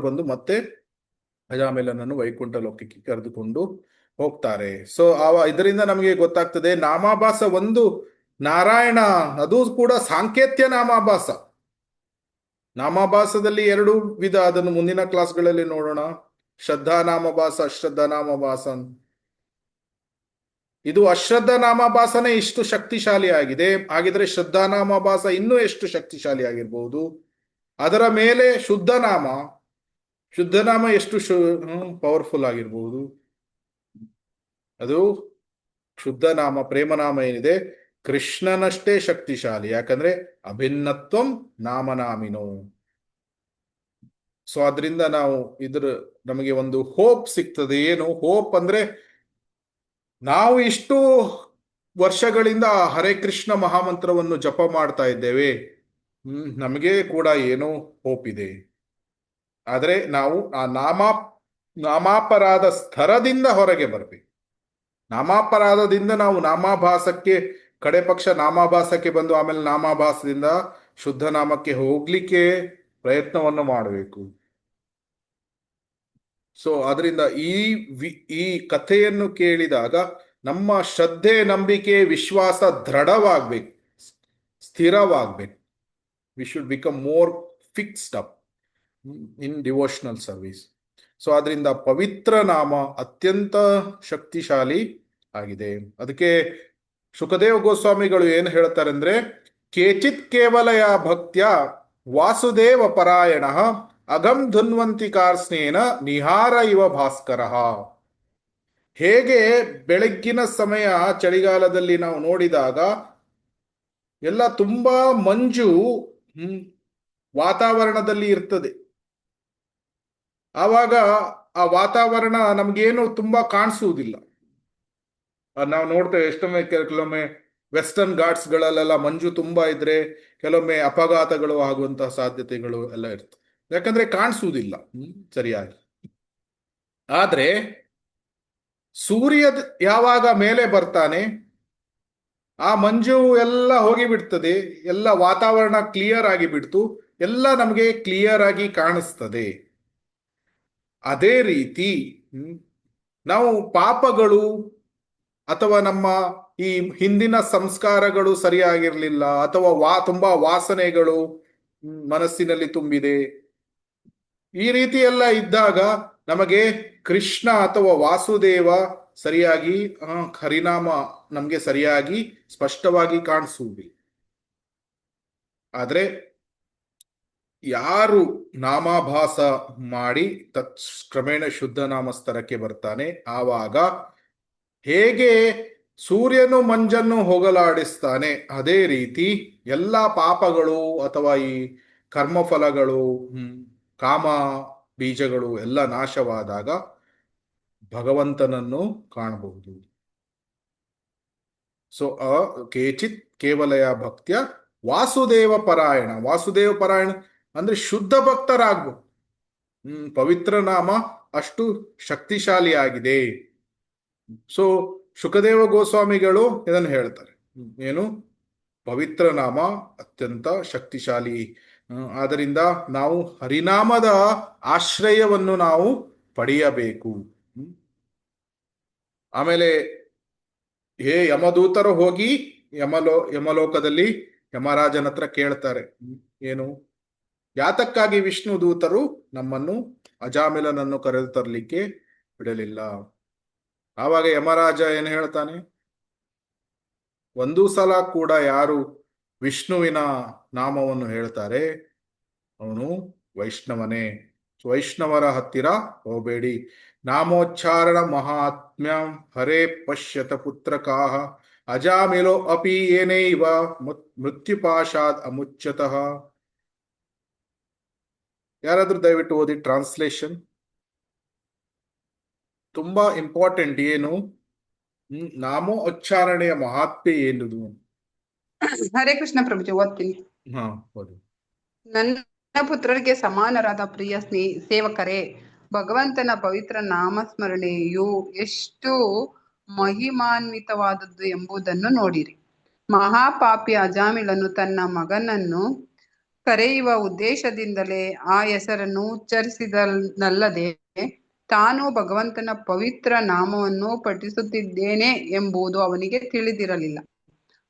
ಬಂದು ಮತ್ತೆ ಅಜಾಮಿಲನನ್ನು ವೈಕುಂಠ ಲೋಕಕ್ಕೆ ಕರೆದುಕೊಂಡು ಹೋಗ್ತಾರೆ. ಸೊ ಇದರಿಂದ ನಮಗೆ ಗೊತ್ತಾಗ್ತದೆ, ನಾಮಾಭಾಸ ಒಂದು ನಾರಾಯಣ, ಅದು ಕೂಡ ಸಾಂಕೇತ್ಯ ನಾಮಾಭಾಸ. ನಾಮಾಭಾಸದಲ್ಲಿ 2 ವಿಧ, ಅದನ್ನು ಮುಂದಿನ ಕ್ಲಾಸ್ಗಳಲ್ಲಿ ನೋಡೋಣ. ಶ್ರದ್ಧಾ ನಾಮಭಾಸ, ಅಶ್ರದ್ಧಾ ನಾಮಭಾಸ. ಇದು ಅಶ್ರದ್ಧಾ ನಾಮಭಾಸನೇ ಇಷ್ಟು ಶಕ್ತಿಶಾಲಿ ಆಗಿದೆ. ಹಾಗಿದ್ರೆ ಶ್ರದ್ಧಾ ನಾಮಭಾಸ ಇನ್ನೂ ಎಷ್ಟು ಶಕ್ತಿಶಾಲಿ ಆಗಿರ್ಬಹುದು? ಅದರ ಮೇಲೆ ಶುದ್ಧನಾಮ ಎಷ್ಟು ಪವರ್ಫುಲ್ ಆಗಿರ್ಬಹುದು? ಅದು ಶುದ್ಧನಾಮ, ಪ್ರೇಮನಾಮ ಏನಿದೆ, ಕೃಷ್ಣನಷ್ಟೇ ಶಕ್ತಿಶಾಲಿ. ಯಾಕಂದ್ರೆ ಅಭಿನ್ನತ್ವಂ ನಾಮನಾಮಿನೋ. ಸೊ ಅದರಿಂದ ನಮಗೆ ಒಂದು ಹೋಪ್ ಸಿಗ್ತದೆ. ಏನು ಹೋಪ್ ಅಂದ್ರೆ, ನಾವು ಇಷ್ಟು ವರ್ಷಗಳಿಂದ ಹರೇ ಕೃಷ್ಣ ಮಹಾಮಂತ್ರವನ್ನು ಜಪ ಮಾಡ್ತಾ ಇದ್ದೇವೆ, ನಮಗೆ ಕೂಡ ಏನೋ ಹೋಪ್ ಇದೆ. ಆದ್ರೆ ನಾವು ಆ ನಾಮಾಪರಾಧ ಸ್ತರದಿಂದ ಹೊರಗೆ ಬರ್ಬೇಕು. ನಾಮಾಪರಾಧದಿಂದ ನಾವು ಕಡೆ ಪಕ್ಷ ನಾಮಾಭಾಸಕ್ಕೆ ಬಂದು ಆಮೇಲೆ ನಾಮಾಭಾಸದಿಂದ ಶುದ್ಧ ನಾಮಕ್ಕೆ ಹೋಗ್ಲಿಕ್ಕೆ ಪ್ರಯತ್ನವನ್ನು ಮಾಡಬೇಕು. ಸೊ ಅದರಿಂದ ಈ ಕಥೆಯನ್ನು ಕೇಳಿದಾಗ ನಮ್ಮ ಶ್ರದ್ಧೆ, ನಂಬಿಕೆ, ವಿಶ್ವಾಸ ದೃಢವಾಗ್ಬೇಕು, ಸ್ಥಿರವಾಗ್ಬೇಕು. We should become more fixed up in devotional service. So ಅದರಿಂದ ಪವಿತ್ರ ನಾಮ ಅತ್ಯಂತ ಶಕ್ತಿಶಾಲಿ ಆಗಿದೆ. ಅದಕ್ಕೆ ಶುಕದೇವ ಗೋಸ್ವಾಮಿಗಳು ಏನು ಹೇಳ್ತಾರೆ ಅಂದ್ರೆ, ಕೇಚಿತ್ ಕೇವಲಯ ಭಕ್ತ್ಯ ವಾಸುದೇವ ಪರಾಯಣ ಅಗಂ ಧುನ್ವಂತಿ ಕಾರ್ಸ್ನೇನ ನಿಹಾರ ಇವ ಭಾಸ್ಕರ. ಹೇಗೆ ಬೆಳಗ್ಗಿನ ಸಮಯ ಚಳಿಗಾಲದಲ್ಲಿ ನಾವು ನೋಡಿದಾಗ ಎಲ್ಲ ತುಂಬಾ ಮಂಜು ವಾತಾವರಣದಲ್ಲಿ ಇರ್ತದೆ, ಆವಾಗ ಆ ವಾತಾವರಣ ನಮ್ಗೇನು ತುಂಬಾ ಕಾಣಿಸುವುದಿಲ್ಲ. ನಾವು ನೋಡ್ತೇವೆ ಎಷ್ಟೊಮ್ಮೆ ಕೆಲವೊಮ್ಮೆ ವೆಸ್ಟರ್ನ್ ಘಾಟ್ಸ್ಗಳಲ್ಲೆಲ್ಲ ಮಂಜು ತುಂಬಾ ಇದ್ರೆ ಕೆಲವೊಮ್ಮೆ ಅಪಘಾತಗಳು ಆಗುವಂತಹ ಸಾಧ್ಯತೆಗಳು ಎಲ್ಲ ಇರ್ತವೆ. ಯಾಕಂದ್ರೆ ಕಾಣಿಸುವುದಿಲ್ಲ ಸರಿಯಾಗಿ. ಆದ್ರೆ ಸೂರ್ಯ ಯಾವಾಗ ಮೇಲೆ ಬರ್ತಾನೆ, ಆ ಮಂಜು ಎಲ್ಲ ಹೋಗಿಬಿಡ್ತದೆ, ಎಲ್ಲ ವಾತಾವರಣ ಕ್ಲಿಯರ್ ಆಗಿ ಬಿಡ್ತು, ಎಲ್ಲ ನಮಗೆ ಕ್ಲಿಯರ್ ಆಗಿ ಕಾಣಿಸ್ತದೆ. ಅದೇ ರೀತಿ ನಾವು ಪಾಪಗಳು ಅಥವಾ ನಮ್ಮ ಈ ಹಿಂದಿನ ಸಂಸ್ಕಾರಗಳು ಸರಿಯಾಗಿರ್ಲಿಲ್ಲ, ಅಥವಾ ತುಂಬಾ ವಾಸನೆಗಳು ಮನಸ್ಸಿನಲ್ಲಿ ತುಂಬಿದೆ, ಈ ರೀತಿ ಎಲ್ಲ ಇದ್ದಾಗ ನಮಗೆ ಕೃಷ್ಣ ಅಥವಾ ವಾಸುದೇವ ಸರಿಯಾಗಿ ಹರಿನಾಮ ನಮಗೆ ಸರಿಯಾಗಿ ಸ್ಪಷ್ಟವಾಗಿ ಕಾಣಿಸುವುದಿಲ್ಲ. ಆದ್ರೆ ಯಾರು ನಾಮಾಭಾಸ ಮಾಡಿ ಕ್ರಮೇಣ ಶುದ್ಧ ನಾಮಸ್ತರಕ್ಕೆ ಬರ್ತಾನೆ, ಆವಾಗ ಹೇಗೆ ಸೂರ್ಯನು ಮಂಜನ್ನು ಹೋಗಲಾಡಿಸ್ತಾನೆ, ಅದೇ ರೀತಿ ಎಲ್ಲ ಪಾಪಗಳು ಅಥವಾ ಈ ಕರ್ಮಫಲಗಳು, ಕಾಮ ಬೀಜಗಳು ಎಲ್ಲ ನಾಶವಾದಾಗ ಭಗವಂತನನ್ನು ಕಾಣಬಹುದು. ಸೊ ಕೇಚಿತ್ ಕೇವಲಯ ಭಕ್ತ್ಯ ವಾಸುದೇವ ಪರಾಯಣ. ವಾಸುದೇವ ಪರಾಯಣ ಅಂದ್ರೆ ಶುದ್ಧ ಭಕ್ತರಾಗ್ಬೋದು. ಪವಿತ್ರ ನಾಮ ಅಷ್ಟು ಶಕ್ತಿಶಾಲಿಯಾಗಿದೆ. ಸೊ ಶುಕದೇವ ಗೋಸ್ವಾಮಿಗಳು ಇದನ್ನು ಹೇಳ್ತಾರೆ. ಏನು? ಪವಿತ್ರ ನಾಮ ಅತ್ಯಂತ ಶಕ್ತಿಶಾಲಿ. ಆದ್ದರಿಂದ ನಾವು ಹರಿನಾಮದ ಆಶ್ರಯವನ್ನು ನಾವು ಪಡೆಯಬೇಕು. ಆಮೇಲೆ ಯಮದೂತರು ಹೋಗಿ ಯಮಲೋಕದಲ್ಲಿ ಯಮರಾಜನ ಹತ್ರ ಕೇಳ್ತಾರೆ, ಏನು ಯಾತಕ್ಕಾಗಿ ವಿಷ್ಣು ದೂತರು ನಮ್ಮನ್ನು ಅಜಾಮಿಲನನ್ನು ಕರೆದು ತರಲಿಕ್ಕೆ ಬಿಡಲಿಲ್ಲ? ಆವಾಗ ಯಮರಾಜ ಏನು ಹೇಳ್ತಾನೆ? ಒಂದು ಸಲ ಕೂಡ ಯಾರು ವಿಷ್ಣುವಿನ ನಾಮವನ್ನು ಹೇಳ್ತಾರೆ ಅವನು ವೈಷ್ಣವನೇ. ವೈಷ್ಣವರ ಹತ್ತಿರ ಹೋಗಬೇಡಿ. ನಾಮೋಚ್ಚಾರಣ ಮಹಾತ್ಮ್ಯಂ ಹರೇ ಪಶ್ಯತ ಪುತ್ರಕಾಹ ಅಜಾಮಿಲೋ ಅಪಿ ಏನೇವ ಮೃತ್ಯುಪಾಶಾದ್ ಅಮುಚ್ಯತಃ. ಯಾರಾದ್ರೂ ದಯವಿಟ್ಟು ಓದಿ ಟ್ರಾನ್ಸ್ಲೇಷನ್. ತುಂಬಾ ಇಂಪಾರ್ಟೆಂಟ್. ಏನು ನಾಮೋ ಉಚ್ಚಾರಣೆಯ ಮಹಾತ್ಮೆ ಏನುದು? ಹರೇ ಕೃಷ್ಣ ಪ್ರಭುಜಿ, ಓದ್ತೀನಿ. ಓದಿ. ನನ್ನ ಪುತ್ರರಿಗೆ ಸಮಾನರಾದ ಪ್ರಿಯ ಸೇವಕರೇ, ಭಗವಂತನ ಪವಿತ್ರ ನಾಮಸ್ಮರಣೆಯು ಎಷ್ಟು ಮಹಿಮಾನ್ವಿತವಾದದ್ದು ಎಂಬುದನ್ನು ನೋಡಿರಿ. ಮಹಾಪಾಪಿ ಅಜಾಮಿಳನು ತನ್ನ ಮಗನನ್ನು ಕರೆಯುವ ಉದ್ದೇಶದಿಂದಲೇ ಆ ಹೆಸರನ್ನು ಉಚ್ಚರಿಸಿದನಲ್ಲದೆ ತಾನು ಭಗವಂತನ ಪವಿತ್ರ ನಾಮವನ್ನು ಪಠಿಸುತ್ತಿದ್ದೇನೆ ಎಂಬುದು ಅವನಿಗೆ ತಿಳಿದಿರಲಿಲ್ಲ.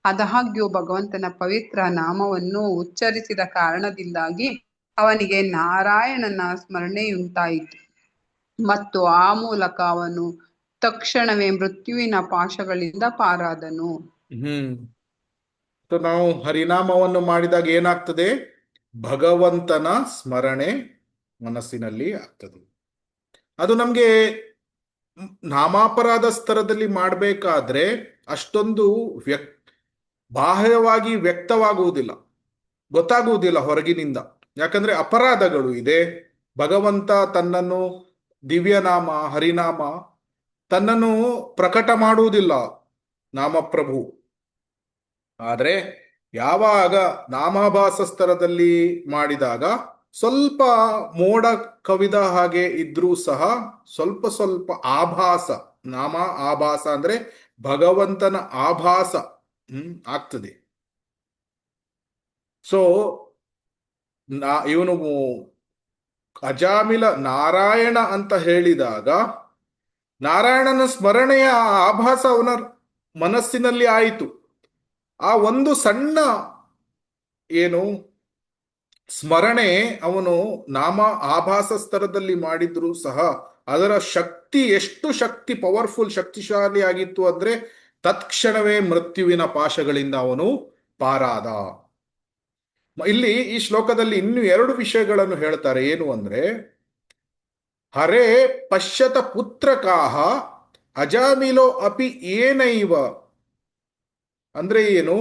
ಆದಾಗ್ಯೂ ಭಗವಂತನ ಪವಿತ್ರ ನಾಮವನ್ನು ಉಚ್ಚರಿಸಿದ ಕಾರಣದಿಂದಾಗಿ ಅವನಿಗೆ ನಾರಾಯಣನ ಸ್ಮರಣೆಯುಂಟಾಯಿತು ಮತ್ತು ಆ ಮೂಲಕ ಅವನು ತಕ್ಷಣವೇ ಮೃತ್ಯುವಿನ ಪಾಶಗಳಿಂದ ಪಾರಾದನು. ನಾವು ಹರಿನಾಮವನ್ನು ಮಾಡಿದಾಗ ಏನಾಗ್ತದೆ? ಭಗವಂತನ ಸ್ಮರಣೆ ಮನಸ್ಸಿನಲ್ಲಿ ಆಗ್ತದೆ. ಅದು ನಮ್ಗೆ ನಾಮಾಪರಾಧ ಸ್ತರದಲ್ಲಿ ಮಾಡಬೇಕಾದ್ರೆ ಅಷ್ಟೊಂದು ಬಾಹ್ಯವಾಗಿ ವ್ಯಕ್ತವಾಗುವುದಿಲ್ಲ, ಗೊತ್ತಾಗುವುದಿಲ್ಲ ಹೊರಗಿನಿಂದ. ಯಾಕಂದ್ರೆ ಅಪರಾಧಗಳು ಇದೆ. ಭಗವಂತ ತನ್ನನ್ನು ದಿವ್ಯನಾಮ ಹರಿನಾಮ ತನ್ನನ್ನು ಪ್ರಕಟ ಮಾಡುವುದಿಲ್ಲ ನಾಮಪ್ರಭು. ಆದರೆ ಯಾವಾಗ ನಾಮಾಭಾಸ ಸ್ತರದಲ್ಲಿ ಮಾಡಿದಾಗ ಸ್ವಲ್ಪ ಮೋಡ ಕವಿದ ಹಾಗೆ ಇದ್ರೂ ಸಹ ಸ್ವಲ್ಪ ಸ್ವಲ್ಪ ಆಭಾಸ, ನಾಮ ಆಭಾಸ ಅಂದ್ರೆ ಭಗವಂತನ ಆಭಾಸ ಆಗ್ತದೆ. ಸೊ ಇವನು ಅಜಾಮಿಲ ನಾರಾಯಣ ಅಂತ ಹೇಳಿದಾಗ ನಾರಾಯಣನ ಸ್ಮರಣೆಯ ಆಭಾಸ ಅವನ ಮನಸ್ಸಿನಲ್ಲಿ ಆಯಿತು. ಆ ಒಂದು ಸಣ್ಣ ಏನು ಸ್ಮರಣೆ ಅವನು ನಾಮ ಆಭಾಸ ಸ್ತರದಲ್ಲಿ ಮಾಡಿದ್ರು ಸಹ ಅದರ ಶಕ್ತಿ ಎಷ್ಟು ಪವರ್ಫುಲ್, ಶಕ್ತಿಶಾಲಿ ಆಗಿತ್ತು ಅಂದ್ರೆ ತತ್ಕ್ಷಣವೇ ಮೃತ್ಯುವಿನ ಪಾಶಗಳಿಂದ ಅವನು ಪಾರಾದ. ಇಲ್ಲಿ ಈ ಶ್ಲೋಕದಲ್ಲಿ ಇನ್ನು 2 ವಿಷಯಗಳನ್ನು ಹೇಳ್ತಾರೆ. ಏನು ಅಂದ್ರೆ ಹರೇ ಪಶ್ಯತ ಪುತ್ರಕಾಹ ಅಜಾಮಿಲೋ ಅಪಿ ಏನೈವ ಅಂದ್ರೆ ಏನು?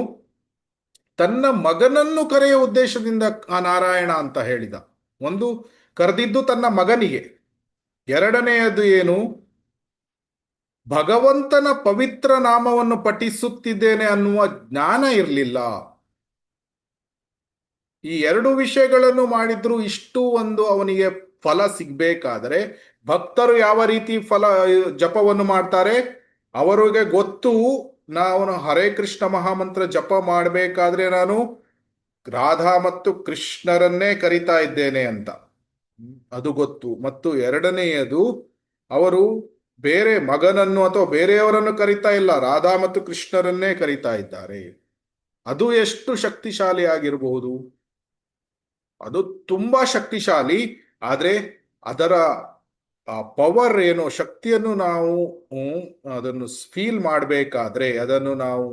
ತನ್ನ ಮಗನನ್ನು ಕರೆಯುವ ಉದ್ದೇಶದಿಂದ ಆ ನಾರಾಯಣ ಅಂತ ಹೇಳಿದ. ಒಂದು ಕರೆದಿದ್ದು ತನ್ನ ಮಗನಿಗೆ, ಎರಡನೆಯದು ಏನು? ಭಗವಂತನ ಪವಿತ್ರ ನಾಮವನ್ನು ಪಠಿಸುತ್ತಿದ್ದೇನೆ ಅನ್ನುವ ಜ್ಞಾನ ಇರಲಿಲ್ಲ. ಈ 2 ವಿಷಯಗಳನ್ನು ಮಾಡಿದ್ರು ಇಷ್ಟು ಒಂದು ಅವನಿಗೆ ಫಲ ಸಿಗ್ಬೇಕಾದ್ರೆ ಭಕ್ತರು ಯಾವ ರೀತಿ ಜಪವನ್ನು ಮಾಡ್ತಾರೆ ಅವರಿಗೆ ಗೊತ್ತು. ನಾನು ಹರೇ ಕೃಷ್ಣ ಮಹಾಮಂತ್ರ ಜಪ ಮಾಡಬೇಕಾದ್ರೆ ನಾನು ರಾಧಾ ಮತ್ತು ಕೃಷ್ಣರನ್ನೇ ಕರಿತಾ ಇದ್ದೇನೆ ಅಂತ ಅದು ಗೊತ್ತು. ಮತ್ತು ಎರಡನೆಯದು, ಅವರು ಬೇರೆ ಮಗನನ್ನು ಅಥವಾ ಬೇರೆಯವರನ್ನು ಕರಿತಾ ಇಲ್ಲ, ರಾಧಾ ಮತ್ತು ಕೃಷ್ಣರನ್ನೇ ಕರಿತಾ ಇದ್ದಾರೆ. ಅದು ಎಷ್ಟು ಶಕ್ತಿಶಾಲಿ ಆಗಿರಬಹುದು? ಅದು ತುಂಬಾ ಶಕ್ತಿಶಾಲಿ. ಆದ್ರೆ ಅದರ ಪವರ್ ಏನು, ಶಕ್ತಿಯನ್ನು ನಾವು ಅದನ್ನು ಫೀಲ್ ಮಾಡಬೇಕಾದ್ರೆ, ಅದನ್ನು ನಾವು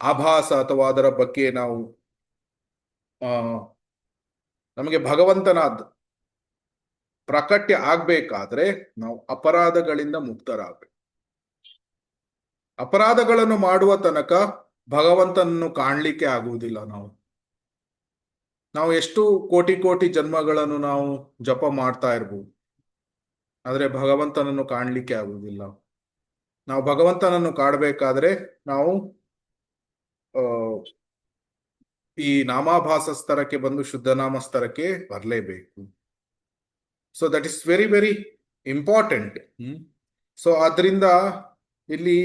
ಆಭಾಸ ಅಥವಾ ಅದರ ಬಗ್ಗೆ ನಾವು ನಮಗೆ ಭಗವಂತನ ಪ್ರಾಕಟ್ಯ ಆಗ್ಬೇಕಾದ್ರೆ ನಾವು ಅಪರಾಧಗಳಿಂದ ಮುಕ್ತರಾಗಬೇಕು. ಅಪರಾಧಗಳನ್ನು ಮಾಡುವ ತನಕ ಭಗವಂತನನ್ನು ಕಾಣಲಿಕ್ಕೆ ಆಗುವುದಿಲ್ಲ ನಾವು. ನಾವು ಎಷ್ಟು ಕೋಟಿ ಕೋಟಿ ಜನ್ಮಗಳನ್ನು ನಾವು ಜಪ ಮಾಡ್ತಾ ಇರ್ಬೋದು, ಆದ್ರೆ ಭಗವಂತನನ್ನು ಕಾಣ್ಲಿಕ್ಕೆ ಆಗುವುದಿಲ್ಲ. ನಾವು ಭಗವಂತನನ್ನು ಕಾಣಬೇಕಾದ್ರೆ ನಾವು ಆ, ಈ ನಾಮಾಭಾಸ ಸ್ತರಕ್ಕೆ ಬಂದು ಶುದ್ಧನಾಮ ಸ್ತರಕ್ಕೆ ಬರಲೇಬೇಕು. So that is very very important. So ಆದ್ರಿಂದ ಇಲ್ಲಿ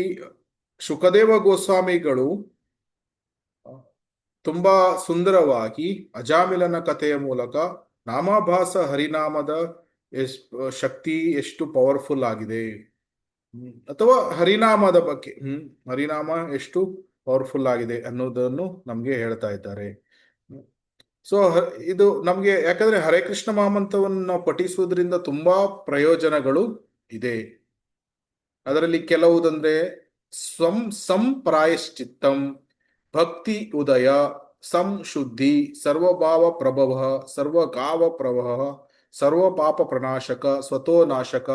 ಶುಕದೇವ ಗೋಸ್ವಾಮಿಗಳು ತುಂಬಾ ಸುಂದರವಾಗಿ ಅಜಾಮಿಲನ ಕಥೆಯ ಮೂಲಕ ನಾಮಾಭಾಸ ಹರಿನಾಮದ ಶಕ್ತಿ ಎಷ್ಟು ಪವರ್ಫುಲ್ ಆಗಿದೆ, ಅಥವಾ ಹರಿನಾಮದ ಬಗ್ಗೆ ಹರಿನಾಮ ಎಷ್ಟು ಪವರ್ಫುಲ್ ಆಗಿದೆ ಅನ್ನೋದನ್ನು ನಮ್ಗೆ ಹೇಳ್ತಾ ಇದ್ದಾರೆ. ಸೊ ಇದು ನಮ್ಗೆ ಯಾಕಂದ್ರೆ ಹರೇ ಕೃಷ್ಣ ಮಹಾಮಂತ್ರವನ್ನು ನಾವು ಪಠಿಸುವುದರಿಂದ ತುಂಬಾ ಪ್ರಯೋಜನಗಳು ಇದೆ. ಅದರಲ್ಲಿ ಕೆಲವುದಂದ್ರೆ ಸಂಪ್ರಾಯಶ್ಚಿತ್ತಂ, ಭಕ್ತಿ ಉದಯ, ಸಂಶುದ್ಧಿ, ಸರ್ವಭಾವ ಪ್ರಭವ, ಸರ್ವಗಾವ ಪ್ರಭವ, ಸರ್ವ ಪಾಪ ಪ್ರನಾಶಕ, ಸ್ವತೋ ನಾಶಕ.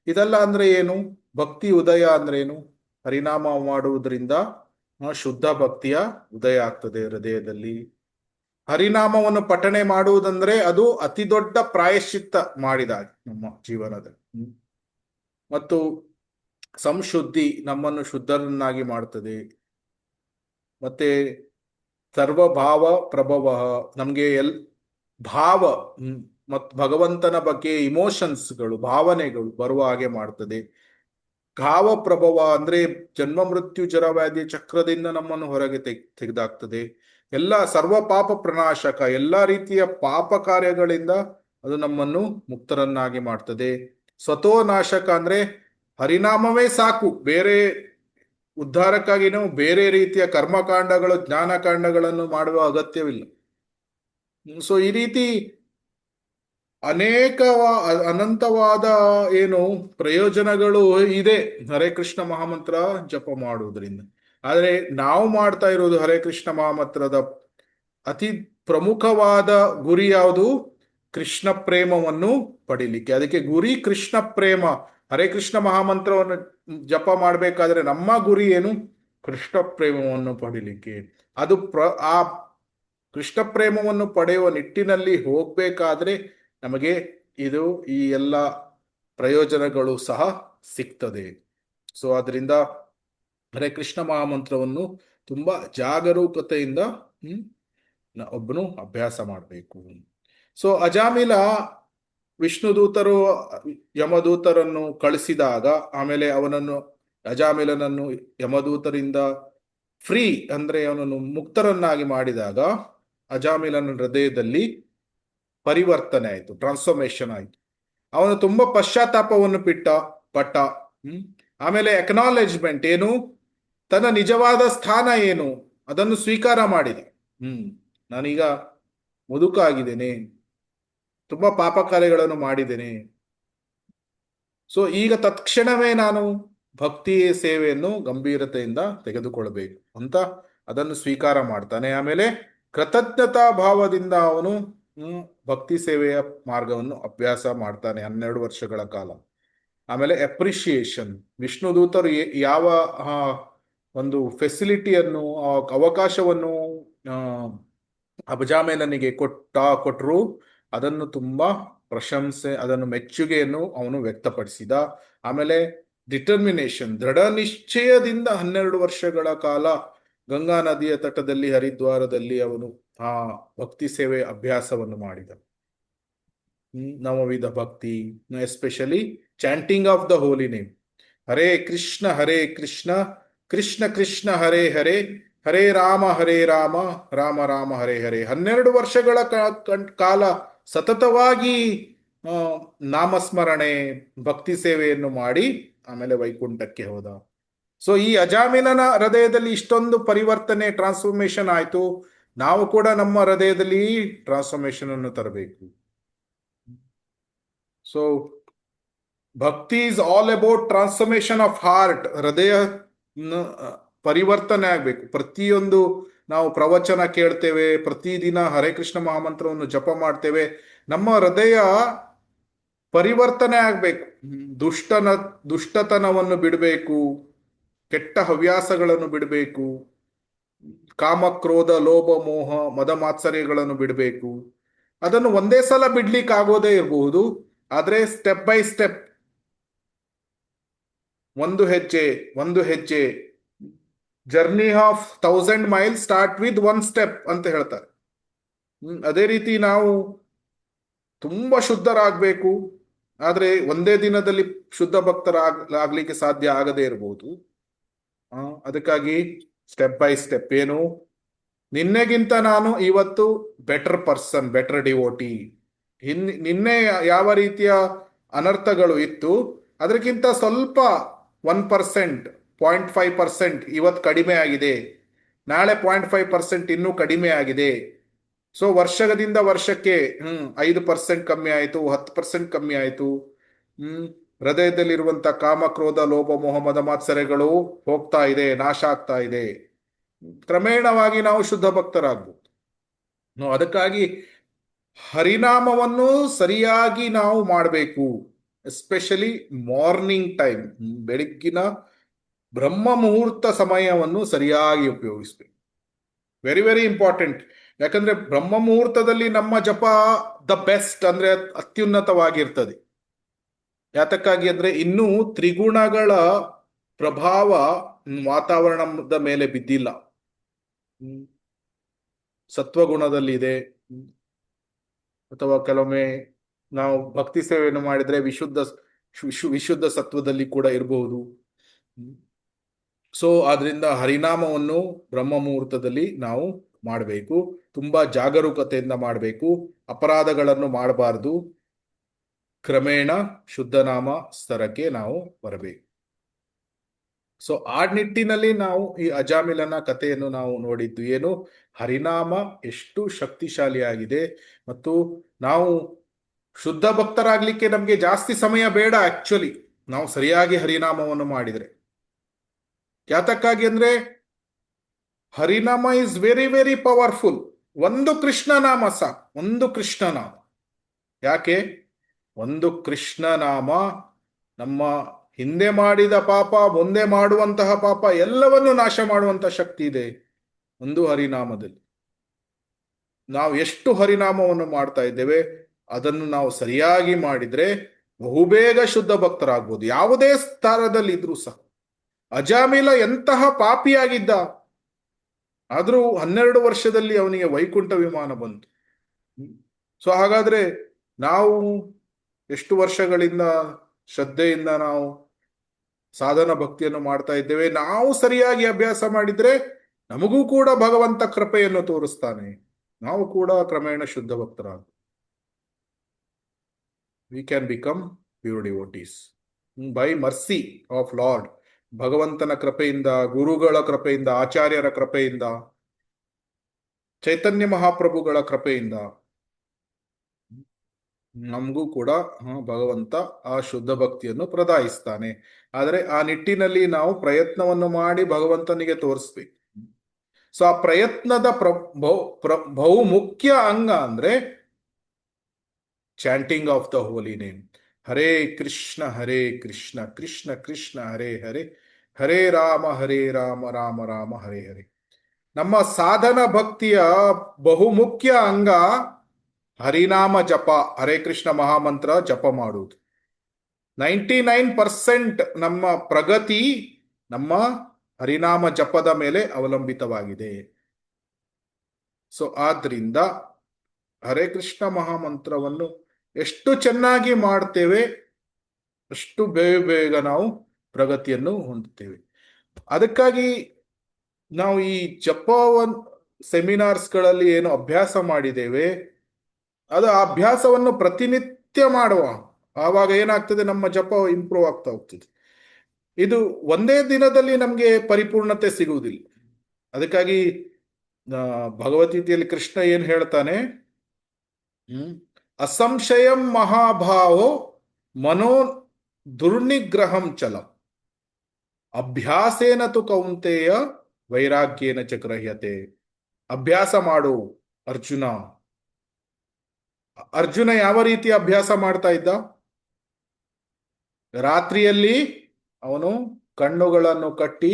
ಇದೆಲ್ಲ ಅಂದ್ರೆ ಏನು? ಭಕ್ತಿ ಉದಯ ಅಂದ್ರೆ ಏನು? ಹರಿನಾಮ ಮಾಡುವುದರಿಂದ ಶುದ್ಧ ಭಕ್ತಿಯ ಉದಯ ಆಗ್ತದೆ ಹೃದಯದಲ್ಲಿ. ಹರಿನಾಮವನ್ನು ಪಠಣೆ ಮಾಡುವುದಂದ್ರೆ ಅದು ಅತಿ ದೊಡ್ಡ ಪ್ರಾಯಶ್ಚಿತ್ತ ಮಾಡಿದಾಗ ನಮ್ಮ ಜೀವನದಲ್ಲಿ. ಮತ್ತು ಸಂಶುದ್ಧಿ ನಮ್ಮನ್ನು ಶುದ್ಧರನ್ನಾಗಿ ಮಾಡ್ತದೆ. ಮತ್ತೆ ಸರ್ವಭಾವ ಪ್ರಭವ, ನಮ್ಗೆ ಭಾವ ಮತ್ತು ಭಗವಂತನ ಬಗ್ಗೆ ಇಮೋಷನ್ಸ್ಗಳು, ಭಾವನೆಗಳು ಬರುವ ಹಾಗೆ ಮಾಡ್ತದೆ. ಗಾವ ಪ್ರಭವ ಅಂದ್ರೆ ಜನ್ಮ ಮೃತ್ಯು ಜರವ್ಯಾಧಿ ಚಕ್ರದಿಂದ ನಮ್ಮನ್ನು ಹೊರಗೆ ತೆಗೆದಾಗ್ತದೆ. ಎಲ್ಲ ಸರ್ವ ಪಾಪ ಪ್ರನಾಶಕ, ಎಲ್ಲ ರೀತಿಯ ಪಾಪ ಕಾರ್ಯಗಳಿಂದ ಅದು ನಮ್ಮನ್ನು ಮುಕ್ತರನ್ನಾಗಿ ಮಾಡ್ತದೆ. ಸ್ವತೋ ನಾಶಕ ಅಂದ್ರೆ ಹರಿನಾಮವೇ ಸಾಕು, ಬೇರೆ ಉದ್ಧಾರಕ್ಕಾಗಿ ನಾವು ಬೇರೆ ರೀತಿಯ ಕರ್ಮಕಾಂಡಗಳು ಜ್ಞಾನಕಾಂಡಗಳನ್ನು ಮಾಡುವ ಅಗತ್ಯವಿಲ್ಲ. ಸೊ ಈ ರೀತಿ ಅನಂತವಾದ ಏನು ಪ್ರಯೋಜನಗಳು ಇದೆ ಹರೇ ಕೃಷ್ಣ ಮಹಾಮಂತ್ರ ಜಪ ಮಾಡುವುದರಿಂದ. ಆದರೆ ನಾವು ಮಾಡ್ತಾ ಇರೋದು ಹರೇ ಕೃಷ್ಣ ಮಹಾಮಂತ್ರದ ಅತಿ ಪ್ರಮುಖವಾದ ಗುರಿ ಯಾವುದು? ಕೃಷ್ಣ ಪ್ರೇಮವನ್ನು ಪಡಿಲಿಕ್ಕೆ. ಅದಕ್ಕೆ ಗುರಿ ಕೃಷ್ಣ ಪ್ರೇಮ. ಹರೇ ಕೃಷ್ಣ ಮಹಾಮಂತ್ರವನ್ನು ಜಪ ಮಾಡಬೇಕಾದ್ರೆ ನಮ್ಮ ಗುರಿ ಏನು? ಕೃಷ್ಣ ಪ್ರೇಮವನ್ನು ಪಡಿಲಿಕ್ಕೆ. ಅದು ಆ ಕೃಷ್ಣ ಪ್ರೇಮವನ್ನು ಪಡೆಯುವ ನಿಟ್ಟಿನಲ್ಲಿ ಹೋಗ್ಬೇಕಾದ್ರೆ ನಮಗೆ ಇದು ಈ ಎಲ್ಲ ಪ್ರಯೋಜನಗಳು ಸಹ ಸಿಗ್ತದೆ. ಸೊ ಅದರಿಂದ ಹರೇ ಕೃಷ್ಣ ಮಹಾಮಂತ್ರವನ್ನು ತುಂಬಾ ಜಾಗರೂಕತೆಯಿಂದ ಒಬ್ಬನು ಅಭ್ಯಾಸ ಮಾಡಬೇಕು. ಸೊ ಅಜಾಮಿಲ ವಿಷ್ಣುದೂತರು ಯಮದೂತರನ್ನು ಕಳಿಸಿದಾಗ, ಆಮೇಲೆ ಅಜಾಮಿಲನನ್ನು ಯಮದೂತರಿಂದ ಫ್ರೀ ಅಂದ್ರೆ ಅವನನ್ನು ಮುಕ್ತರನ್ನಾಗಿ ಮಾಡಿದಾಗ ಅಜಾಮಿಲನ ಹೃದಯದಲ್ಲಿ ಪರಿವರ್ತನೆ ಆಯಿತು, ಟ್ರಾನ್ಸ್ಫಾರ್ಮೇಶನ್ ಆಯಿತು. ಅವನು ತುಂಬಾ ಪಶ್ಚಾತ್ತಾಪವನ್ನು ಪಟ್ಟ. ಆಮೇಲೆ ಅಕ್ನಾಲೆಜ್ಮೆಂಟ್ ಏನು, ತನ್ನ ನಿಜವಾದ ಸ್ಥಾನ ಏನು ಅದನ್ನು ಸ್ವೀಕಾರ ಮಾಡಿದ. ನಾನೀಗ ಮುದುಕ ಆಗಿದ್ದೇನೆ, ತುಂಬಾ ಪಾಪ ಕಾರ್ಯಗಳನ್ನು ಮಾಡಿದ್ದೇನೆ. ಸೊ ಈಗ ತತ್ಕ್ಷಣವೇ ನಾನು ಭಕ್ತಿ ಸೇವೆಯನ್ನು ಗಂಭೀರತೆಯಿಂದ ತೆಗೆದುಕೊಳ್ಬೇಕು ಅಂತ ಅದನ್ನು ಸ್ವೀಕಾರ ಮಾಡ್ತಾನೆ. ಆಮೇಲೆ ಕೃತಜ್ಞತಾ ಭಾವದಿಂದ ಅವನು ಭಕ್ತಿ ಸೇವೆಯ ಮಾರ್ಗವನ್ನು ಅಭ್ಯಾಸ ಮಾಡ್ತಾನೆ 12 ವರ್ಷಗಳ ಕಾಲ. ಆಮೇಲೆ ಅಪ್ರಿಷಿಯೇಷನ್, ವಿಷ್ಣುದೂತರು ಯಾವ ಒಂದು ಫೆಸಿಲಿಟಿಯನ್ನು, ಅವಕಾಶವನ್ನು ಅಜಾಮಿಲನಿಗೆ ಕೊಟ್ಟರು ಅದನ್ನು ತುಂಬಾ ಪ್ರಶಂಸೆ, ಅದನ್ನು ಮೆಚ್ಚುಗೆಯನ್ನು ಅವನು ವ್ಯಕ್ತಪಡಿಸಿದ. ಆಮೇಲೆ ಡಿಟರ್ಮಿನೇಷನ್, ದೃಢ ನಿಶ್ಚಯದಿಂದ 12 ವರ್ಷಗಳ ಕಾಲ ಗಂಗಾ ನದಿಯ ತಟದಲ್ಲಿ ಹರಿದ್ವಾರದಲ್ಲಿ ಅವನು ಆ ಭಕ್ತಿ ಸೇವೆ ಅಭ್ಯಾಸವನ್ನು ಮಾಡಿದ. ನವವಿಧ ಭಕ್ತಿ, especially chanting of the holy name, Hare Krishna Krishna Krishna Hare Hare, Hare Rama Rama Rama Hare Hare. 12 ವರ್ಷಗಳ ಕಾಲ ಸತತವಾಗಿ ನಾಮಸ್ಮರಣೆ ಭಕ್ತಿ ಸೇವೆಯನ್ನು ಮಾಡಿ ಆಮೇಲೆ ವೈಕುಂಠಕ್ಕೆ ಹೋದ. ಸೊ ಈ ಅಜಾಮಿಲನ ಹೃದಯದಲ್ಲಿ ಇಷ್ಟೊಂದು ಪರಿವರ್ತನೆ, ಟ್ರಾನ್ಸ್ಫಾರ್ಮೇಶನ್ ಆಯ್ತು. ನಾವು ಕೂಡ ನಮ್ಮ ಹೃದಯದಲ್ಲಿ ಟ್ರಾನ್ಸ್ಫಾರ್ಮೇಶನ್ ಅನ್ನು ತರಬೇಕು. ಸೊ ಭಕ್ತಿ is all about transformation of heart. ಹೃದಯ ಪರಿವರ್ತನೆ ಆಗ್ಬೇಕು. ಪ್ರತಿಯೊಂದು ನಾವು ಪ್ರವಚನ ಕೇಳ್ತೇವೆ, ಪ್ರತಿದಿನ ಹರೇ ಕೃಷ್ಣ ಮಹಾಮಂತ್ರವನ್ನು ಜಪ ಮಾಡ್ತೇವೆ, ನಮ್ಮ ಹೃದಯ ಪರಿವರ್ತನೆ ಆಗ್ಬೇಕು. ದುಷ್ಟತನವನ್ನು ಬಿಡಬೇಕು, ಕೆಟ್ಟ ಹವ್ಯಾಸಗಳನ್ನು ಬಿಡಬೇಕು, ಕಾಮ ಕ್ರೋಧ ಲೋಭ ಮೋಹ ಮದ ಮಾತ್ಸರ್ಯಗಳನ್ನು ಬಿಡಬೇಕು. ಅದನ್ನು ಒಂದೇ ಸಲ ಬಿಡ್ಲಿಕ್ಕೆ ಆಗೋದೇ ಇರಬಹುದು, ಆದ್ರೆ ಸ್ಟೆಪ್ ಬೈ ಸ್ಟೆಪ್, ಒಂದು ಹೆಜ್ಜೆ ಒಂದು ಹೆಜ್ಜೆ, journey of 1000 mile start with one step ಅಂತ ಹೇಳ್ತಾರೆ. ಅದೇ ರೀತಿ ನಾವು ತುಂಬಾ ಶುದ್ಧರಾಗಬೇಕು, ಆದ್ರೆ ಒಂದೇ ದಿನದಲ್ಲಿ ಶುದ್ಧ ಭಕ್ತರಾಗ್ಲಿಕ್ಕೆ ಸಾಧ್ಯ ಆಗದೇ ಇರಬಹುದು. ಅದಕ್ಕಾಗಿ ಸ್ಟೆಪ್ ಬೈ ಸ್ಟೆಪ್, ಏನು, ನಿನ್ನೆಗಿಂತ ನಾನು ಇವತ್ತು ಬೆಟರ್ ಪರ್ಸನ್, ಬೆಟರ್ ಡಿವೋಟಿ. ನಿನ್ನೆ ಯಾವ ರೀತಿಯ ಅನರ್ಥಗಳು ಇತ್ತು ಅದಕ್ಕಿಂತ ಸ್ವಲ್ಪ 1%, 0.5% ಇವತ್ತು ಕಡಿಮೆ ಆಗಿದೆ, ನಾಳೆ 0.5% ಇನ್ನೂ ಕಡಿಮೆ ಆಗಿದೆ. ಸೊ ವರ್ಷದಿಂದ ವರ್ಷಕ್ಕೆ 5% ಕಮ್ಮಿ ಆಯಿತು, 10% ಕಮ್ಮಿ ಆಯಿತು. ಹೃದಯದಲ್ಲಿರುವಂತ ಕಾಮ ಕ್ರೋಧ ಲೋಭ ಮೋಹ ಮದ ಮಾತ್ಸರ್ಯಗಳು ಹೋಗ್ತಾ ಇದೆ, ನಾಶ ಆಗ್ತಾ ಇದೆ. ಕ್ರಮೇಣವಾಗಿ ನಾವು ಶುದ್ಧ ಭಕ್ತರಾಗ್ಬೋದು. ಅದಕ್ಕಾಗಿ ಹರಿನಾಮವನ್ನು ಸರಿಯಾಗಿ ನಾವು ಮಾಡಬೇಕು. ಎಸ್ಪೆಷಲಿ ಮಾರ್ನಿಂಗ್ ಟೈಮ್, ಬೆಳಗ್ಗಿನ ಬ್ರಹ್ಮ ಮುಹೂರ್ತ ಸಮಯವನ್ನು ಸರಿಯಾಗಿ ಉಪಯೋಗಿಸ್ಬೇಕು. Very very important. ಯಾಕಂದ್ರೆ ಬ್ರಹ್ಮ ಮುಹೂರ್ತದಲ್ಲಿ ನಮ್ಮ ಜಪ ದ ಬೆಸ್ಟ್, ಅಂದ್ರೆ ಅತ್ಯುನ್ನತವಾಗಿರ್ತದೆ. ಯಾತಕ್ಕಾಗಿ ಅಂದ್ರೆ ಇನ್ನೂ ತ್ರಿಗುಣಗಳ ಪ್ರಭಾವ ವಾತಾವರಣದ ಮೇಲೆ ಬಿದ್ದಿಲ್ಲ. ಸತ್ವಗುಣದಲ್ಲಿದೆ, ಅಥವಾ ಕೆಲವೊಮ್ಮೆ ನಾವು ಭಕ್ತಿ ಸೇವೆಯನ್ನು ಮಾಡಿದ್ರೆ ವಿಶುದ್ಧ ಸತ್ವದಲ್ಲಿ ಕೂಡ ಇರಬಹುದು. ಸೊ ಆದ್ರಿಂದ ಹರಿನಾಮವನ್ನು ಬ್ರಹ್ಮ ಮುಹೂರ್ತದಲ್ಲಿ ನಾವು ಮಾಡಬೇಕು, ತುಂಬಾ ಜಾಗರೂಕತೆಯಿಂದ ಮಾಡಬೇಕು, ಅಪರಾಧಗಳನ್ನು ಮಾಡಬಾರ್ದು. ಕ್ರಮೇಣ ಶುದ್ಧನಾಮ ಸ್ತರಕ್ಕೆ ನಾವು ಬರಬೇಕು. ಸೊ ಆ ನಿಟ್ಟಿನಲ್ಲಿ ನಾವು ಈ ಅಜಾಮಿಲನ ಕಥೆಯನ್ನು ನಾವು ನೋಡಿದ್ದು ಏನು, ಹರಿನಾಮ ಎಷ್ಟು ಶಕ್ತಿಶಾಲಿಯಾಗಿದೆ. ಮತ್ತು ನಾವು ಶುದ್ಧ ಭಕ್ತರಾಗ್ಲಿಕ್ಕೆ ನಮಗೆ ಜಾಸ್ತಿ ಸಮಯ ಬೇಡ. ಆಕ್ಚುಲಿ ನಾವು ಸರಿಯಾಗಿ ಹರಿನಾಮವನ್ನು ಮಾಡಿದ್ರೆ, ಯಾತಕ್ಕಾಗಿ ಅಂದ್ರೆ ಹರಿನಾಮ ಇಸ್ ವೆರಿ ವೆರಿ ಪವರ್ಫುಲ್. ಒಂದು ಕೃಷ್ಣನಾಮ ಸಾಕು, ಒಂದು ಕೃಷ್ಣನಾಮ. ಯಾಕೆ? ಒಂದು ಕೃಷ್ಣನಾಮ ನಮ್ಮ ಹಿಂದೆ ಮಾಡಿದ ಪಾಪ, ಮುಂದೆ ಮಾಡುವಂತಹ ಪಾಪ ಎಲ್ಲವನ್ನು ನಾಶ ಮಾಡುವಂತಹ ಶಕ್ತಿ ಇದೆ ಒಂದು ಹರಿನಾಮದಲ್ಲಿ. ನಾವು ಎಷ್ಟು ಹರಿನಾಮವನ್ನು ಮಾಡ್ತಾ ಇದ್ದೇವೆ ಅದನ್ನು ನಾವು ಸರಿಯಾಗಿ ಮಾಡಿದ್ರೆ ಬಹುಬೇಗ ಶುದ್ಧ ಭಕ್ತರಾಗ್ಬೋದು, ಯಾವುದೇ ಸ್ಥಾನದಲ್ಲಿ ಇದ್ರೂ ಸಹ. ಅಜಾಮಿಲ ಎಂತಹ ಪಾಪಿಯಾಗಿದ್ದ, ಆದ್ರೂ 12 ವರ್ಷದಲ್ಲಿ ಅವನಿಗೆ ವೈಕುಂಠ ವಿಮಾನ ಬಂತು. ಸೊ ಹಾಗಾದ್ರೆ ನಾವು ಎಷ್ಟು ವರ್ಷಗಳಿಂದ ಶ್ರದ್ಧೆಯಿಂದ ನಾವು ಸಾಧನ ಭಕ್ತಿಯನ್ನು ಮಾಡ್ತಾ ಇದ್ದೇವೆ. ನಾವು ಸರಿಯಾಗಿ ಅಭ್ಯಾಸ ಮಾಡಿದ್ರೆ ನಮಗೂ ಕೂಡ ಭಗವಂತ ಕೃಪೆಯನ್ನು ತೋರಿಸ್ತಾನೆ, ನಾವು ಕೂಡ ಕ್ರಮೇಣ ಶುದ್ಧ ಭಕ್ತರಾಗ. We can become pure devotees by mercy of lord. ಭಗವಂತನ ಕೃಪೆಯಿಂದ, ಗುರುಗಳ ಕೃಪೆಯಿಂದ, ಆಚಾರ್ಯರ ಕೃಪೆಯಿಂದ, ಚೈತನ್ಯ ಮಹಾಪ್ರಭುಗಳ ಕೃಪೆಯಿಂದ ನಮಗೂ ಕೂಡ ಭಗವಂತ ಆ ಶುದ್ಧ ಭಕ್ತಿಯನ್ನು ಪ್ರದಾಯಿಸ್ತಾನೆ. ಆದರೆ ಆ ನಿಟ್ಟಿನಲ್ಲಿ ನಾವು ಪ್ರಯತ್ನವನ್ನು ಮಾಡಿ ಭಗವಂತನಿಗೆ ತೋರಿಸ್ಬೇಕು. ಸೊ ಆ ಪ್ರಯತ್ನದ ಬಹು ಮುಖ್ಯ ಅಂಗ ಅಂದ್ರೆ chanting of the holy name. Hare Krishna Krishna Krishna Hare Hare, Hare Rama Rama Rama Hare Hare. ನಮ್ಮ ಸಾಧನ ಭಕ್ತಿಯ ಬಹುಮುಖ್ಯ ಅಂಗ ಹರಿನಾಮ ಜಪ, ಹರೇ ಕೃಷ್ಣ ಮಹಾಮಂತ್ರ ಜಪ ಮಾಡುವುದು. 99% ನಮ್ಮ ಪ್ರಗತಿ ನಮ್ಮ ಹರಿನಾಮ ಜಪದ ಮೇಲೆ ಅವಲಂಬಿತವಾಗಿದೆ. ಸೊ ಆದ್ರಿಂದ ಹರೇ ಕೃಷ್ಣ ಮಹಾಮಂತ್ರವನ್ನು ಎಷ್ಟು ಚೆನ್ನಾಗಿ ಮಾಡ್ತೇವೆ ಅಷ್ಟು ಬೇಗ ನಾವು ಪ್ರಗತಿಯನ್ನು ಹೊಂದುತ್ತೇವೆ. ಅದಕ್ಕಾಗಿ ನಾವು ಈ ಜಪ ಸೆಮಿನಾರ್ಸ್ಗಳಲ್ಲಿ ಏನು ಅಭ್ಯಾಸ ಮಾಡಿದ್ದೇವೆ ಅದು ಆ ಅಭ್ಯಾಸವನ್ನು ಪ್ರತಿನಿತ್ಯ ಮಾಡುವ, ಆವಾಗ ಏನಾಗ್ತದೆ, ನಮ್ಮ ಜಪ ಇಂಪ್ರೂವ್ ಆಗ್ತಾ ಹೋಗ್ತದೆ. ಇದು ಒಂದೇ ದಿನದಲ್ಲಿ ನಮಗೆ ಪರಿಪೂರ್ಣತೆ ಸಿಗುವುದಿಲ್ಲ. ಅದಕ್ಕಾಗಿ ಭಗವದ್ಗೀತೆಯಲ್ಲಿ ಕೃಷ್ಣ ಏನ್ ಹೇಳ್ತಾನೆ, ಅಸಂಶಯಂ ಮಹಾಭಾವೋ ಮನೋ ದುರ್ನಿಗ್ರಹಂ ಚಲಂ ಅಭ್ಯಾಸೇನ ತು ಕೌಂತೆಯ ವೈರಾಗ್ಯೇನ ಚ ಗೃಹ್ಯತೆ. ಅಭ್ಯಾಸ ಮಾಡು ಅರ್ಜುನ. ಅರ್ಜುನ ಯಾವ ರೀತಿ ಅಭ್ಯಾಸ ಮಾಡ್ತಾ ಇದ್ದ? ರಾತ್ರಿಯಲ್ಲಿ ಅವನು ಕಣ್ಣುಗಳನ್ನು ಕಟ್ಟಿ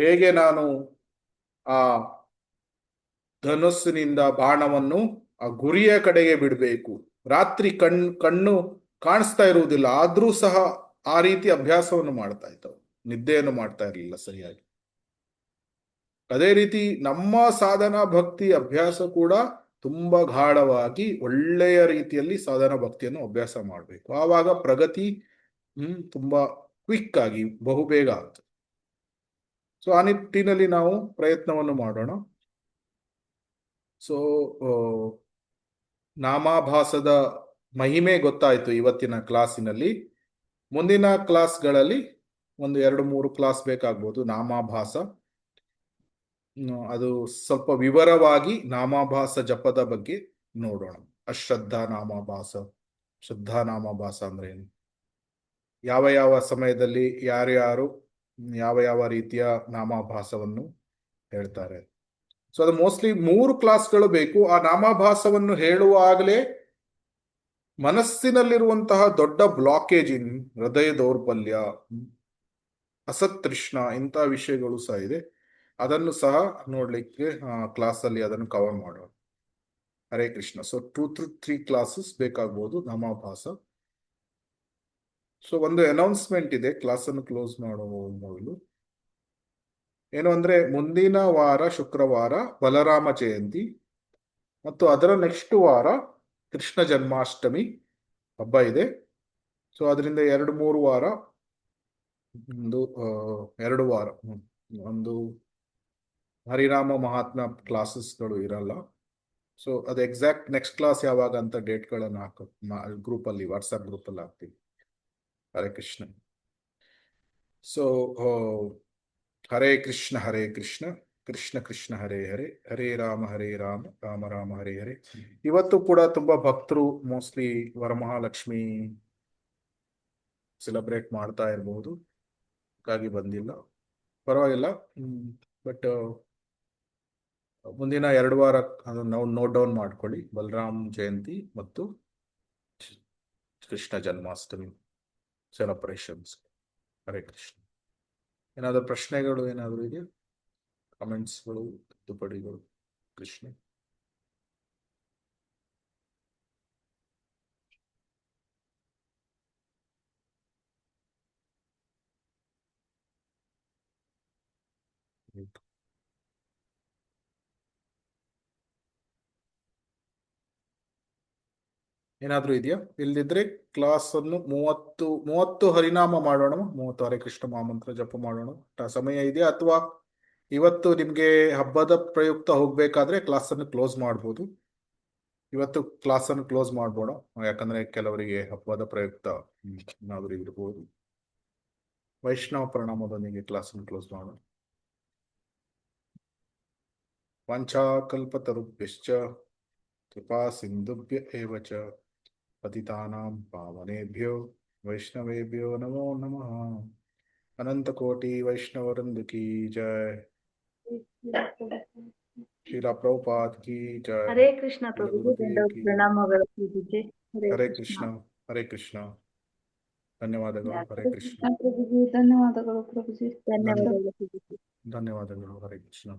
ಹೇಗೆ ನಾನು ಆ ಧನುಸ್ಸಿನಿಂದ ಬಾಣವನ್ನು ಆ ಗುರಿಯ ಕಡೆಗೆ ಬಿಡಬೇಕು. ರಾತ್ರಿ ಕಣ್ಣು ಕಾಣಿಸ್ತಾ ಇರುವುದಿಲ್ಲ, ಆದ್ರೂ ಸಹ ಆ ರೀತಿ ಅಭ್ಯಾಸವನ್ನು ಮಾಡ್ತಾ ಇದ್ದವು. ನಿದ್ದೆಯನ್ನು ಮಾಡ್ತಾ ಇರಲಿಲ್ಲ ಸರಿಯಾಗಿ. ಅದೇ ರೀತಿ ನಮ್ಮ ಸಾಧನಾ ಭಕ್ತಿ ಅಭ್ಯಾಸ ಕೂಡ ತುಂಬಾ ಗಾಢವಾಗಿ ಒಳ್ಳೆಯ ರೀತಿಯಲ್ಲಿ ಸಾಧನಾ ಭಕ್ತಿಯನ್ನು ಅಭ್ಯಾಸ ಮಾಡಬೇಕು. ಆವಾಗ ಪ್ರಗತಿ ತುಂಬಾ ಕ್ವಿಕ್ ಆಗಿ ಬಹುಬೇಗ ಆಗ್ತದೆ. ಸೊ ಆ ನಿಟ್ಟಿನಲ್ಲಿ ನಾವು ಪ್ರಯತ್ನವನ್ನು ಮಾಡೋಣ. ಸೊ ನಾಮಾಭಾಸದ ಮಹಿಮೆ ಗೊತ್ತಾಯಿತು ಇವತ್ತಿನ ಕ್ಲಾಸಿನಲ್ಲಿ. ಮುಂದಿನ ಕ್ಲಾಸ್ಗಳಲ್ಲಿ ಒಂದು 2-3 ಕ್ಲಾಸ್ ಬೇಕಾಗ್ಬೋದು ನಾಮಾಭಾಸ. ಅದು ಸ್ವಲ್ಪ ವಿವರವಾಗಿ ನಾಮಾಭಾಸ ಜಪದ ಬಗ್ಗೆ ನೋಡೋಣ. ಅಶ್ರದ್ಧಾ ನಾಮಾಭಾಸ, ಶ್ರದ್ಧಾ ನಾಮಾಭಾಸ ಅಂದ್ರೆ ಏನು, ಯಾವ ಯಾವ ಸಮಯದಲ್ಲಿ ಯಾರ್ಯಾರು ಯಾವ ಯಾವ ರೀತಿಯ ನಾಮಾಭಾಸವನ್ನು ಹೇಳ್ತಾರೆ. ಸೊ ಅದು ಮೋಸ್ಟ್ಲಿ 3 ಕ್ಲಾಸ್ಗಳು ಬೇಕು. ಆ ನಾಮಾಭಾಸವನ್ನು ಹೇಳುವಾಗಲೇ ಮನಸ್ಸಿನಲ್ಲಿರುವಂತಹ ದೊಡ್ಡ ಬ್ಲಾಕೇಜ್, ಹೃದಯ ದೌರ್ಬಲ್ಯ, ಅಸತ್ತೃಷ್ಣ, ಇಂಥ ವಿಷಯಗಳು ಸಹ ಇದೆ. ಅದನ್ನು ಸಹ ನೋಡ್ಲಿಕ್ಕೆ ಕ್ಲಾಸಲ್ಲಿ ಅದನ್ನು ಕವರ್ ಮಾಡೋಣ. ಹರೇ ಕೃಷ್ಣ. ಸೊ 2-3 ಕ್ಲಾಸಸ್ ಬೇಕಾಗ್ಬೋದು ನಾಮಾಭಾಸ. ಸೊ ಒಂದು ಅನೌನ್ಸ್ಮೆಂಟ್ ಇದೆ ಕ್ಲಾಸನ್ನು ಕ್ಲೋಸ್ ಮಾಡುವ ಮೊದಲು. ಏನು ಅಂದ್ರೆ, ಮುಂದಿನ ವಾರ ಶುಕ್ರವಾರ ಬಲರಾಮ ಜಯಂತಿ ಮತ್ತು ಅದರ ನೆಕ್ಸ್ಟ್ ವಾರ ಕೃಷ್ಣ ಜನ್ಮಾಷ್ಟಮಿ ಹಬ್ಬ ಇದೆ. ಸೊ ಅದರಿಂದ 2-3 ವಾರ, ಒಂದು 2 ವಾರ ಒಂದು ಹರಿನಾಮ ಮಹಾತ್ಮ ಕ್ಲಾಸಸ್ಗಳು ಇರಲ್ಲ. ಸೊ ಅದು ಎಕ್ಸಾಕ್ಟ್ ನೆಕ್ಸ್ಟ್ ಕ್ಲಾಸ್ ಯಾವಾಗ ಅಂತ ಡೇಟ್ಗಳನ್ನು ಗ್ರೂಪಲ್ಲಿ, ವಾಟ್ಸಪ್ ಗ್ರೂಪಲ್ಲಿ ಹಾಕ್ತೀವಿ. ಹರೇ ಕೃಷ್ಣ. ಸೊ ಹರೇ ಕೃಷ್ಣ ಹರೇ ಕೃಷ್ಣ, ಕೃಷ್ಣ ಕೃಷ್ಣ ಹರೇ ಹರೇ, ಹರೇ ರಾಮ ರಾಮ ರಾಮ ಹರೇ ಹರೇ. ಇವತ್ತು ಕೂಡ ತುಂಬಾ ಭಕ್ತರು ಮೋಸ್ಟ್ಲಿ ವರಮಹಾಲಕ್ಷ್ಮಿ ಸೆಲೆಬ್ರೇಟ್ ಮಾಡ್ತಾ ಇರಬಹುದು, ಹಾಗಾಗಿ ಬಂದಿಲ್ಲ, ಪರವಾಗಿಲ್ಲ. ಬಟ್ ಮುಂದಿನ 2 ವಾರ ಅದನ್ನು ನೋಟ್ ಡೌನ್ ಮಾಡ್ಕೊಳ್ಳಿ. ಬಲರಾಮ್ ಜಯಂತಿ ಮತ್ತು ಕೃಷ್ಣ ಜನ್ಮಾಷ್ಟಮಿ ಸೆಲೆಬ್ರೇಷನ್ಸ್. ಹರೇ ಕೃಷ್ಣ. ಏನಾದರೂ ಪ್ರಶ್ನೆಗಳು ಏನಾದರೂ ಇದೆಯಾ? ಕಮೆಂಟ್ಸ್ಗಳು, ತಿದ್ದುಪಡಿಗಳು? ಕೃಷ್ಣ. ಏನಾದ್ರೂ ಇದೆಯಾ? ಇಲ್ದಿದ್ರೆ ಕ್ಲಾಸ್ ಅನ್ನು 30 ಹರಿನಾಮ ಮಾಡೋಣ, 30 ಹರೇ ಕೃಷ್ಣ ಮಹಾಮಂತ್ರ ಜಪ ಮಾಡೋಣ. ಸಮಯ ಇದೆಯಾ? ಅಥವಾ ಇವತ್ತು ನಿಮ್ಗೆ ಹಬ್ಬದ ಪ್ರಯುಕ್ತ ಹೋಗ್ಬೇಕಾದ್ರೆ ಕ್ಲಾಸ್ ಅನ್ನು ಕ್ಲೋಸ್ ಮಾಡ್ಬೋದು. ಇವತ್ತು ಕ್ಲಾಸ್ ಅನ್ನು ಕ್ಲೋಸ್ ಮಾಡ್ಬೋಣ, ಯಾಕಂದ್ರೆ ಕೆಲವರಿಗೆ ಹಬ್ಬದ ಪ್ರಯುಕ್ತ ಏನಾದರೂ ಇರ್ಬೋದು. ವೈಷ್ಣವ ಪ್ರಣಾಮದೊಂದಿಗೆ ಕ್ಲಾಸ್ ಅನ್ನು ಕ್ಲೋಸ್ ಮಾಡೋಣ. ವಾಂಛಾಕಲ್ಪತರುಭ್ಯಶ್ಚ ಕೃಪಾ ಸಿಂಧುಭ್ಯ ಏವ ಚ ಪತಿತಾನಾಂ ಪಾವನೇಭ್ಯೋ ವೈಷ್ಣವೇಭ್ಯೋ ನಮೋ ನಮಃ. ಅನಂತ ಕೋಟಿ ವೈಷ್ಣವವೃಂದ ಕಿ ಜಯ. ಶ್ರೀಲ ಪ್ರಭುಪಾದ್ ಕಿ ಜಯ. ಹರೇ ಕೃಷ್ಣ ಪ್ರಭುಜಿ, ಗುರುದೇವ್ ಕಿ. ಪ್ರಣಾಮಗಳು ಪ್ರಭುಜಿ. ಹರೇ ಕೃಷ್ಣ. ಹರೇ ಕೃಷ್ಣ. ಧನ್ಯವಾದಗಳು. ಹರೇ ಕೃಷ್ಣ. ಪ್ರಭುಜಿ, ಧನ್ಯವಾದಗಳು ಪ್ರಭುಜಿ. ಧನ್ಯವಾದಗಳು ಪ್ರಭುಜಿ. ಧನ್ಯವಾದಗಳು. ಹರೇ ಕೃಷ್ಣ.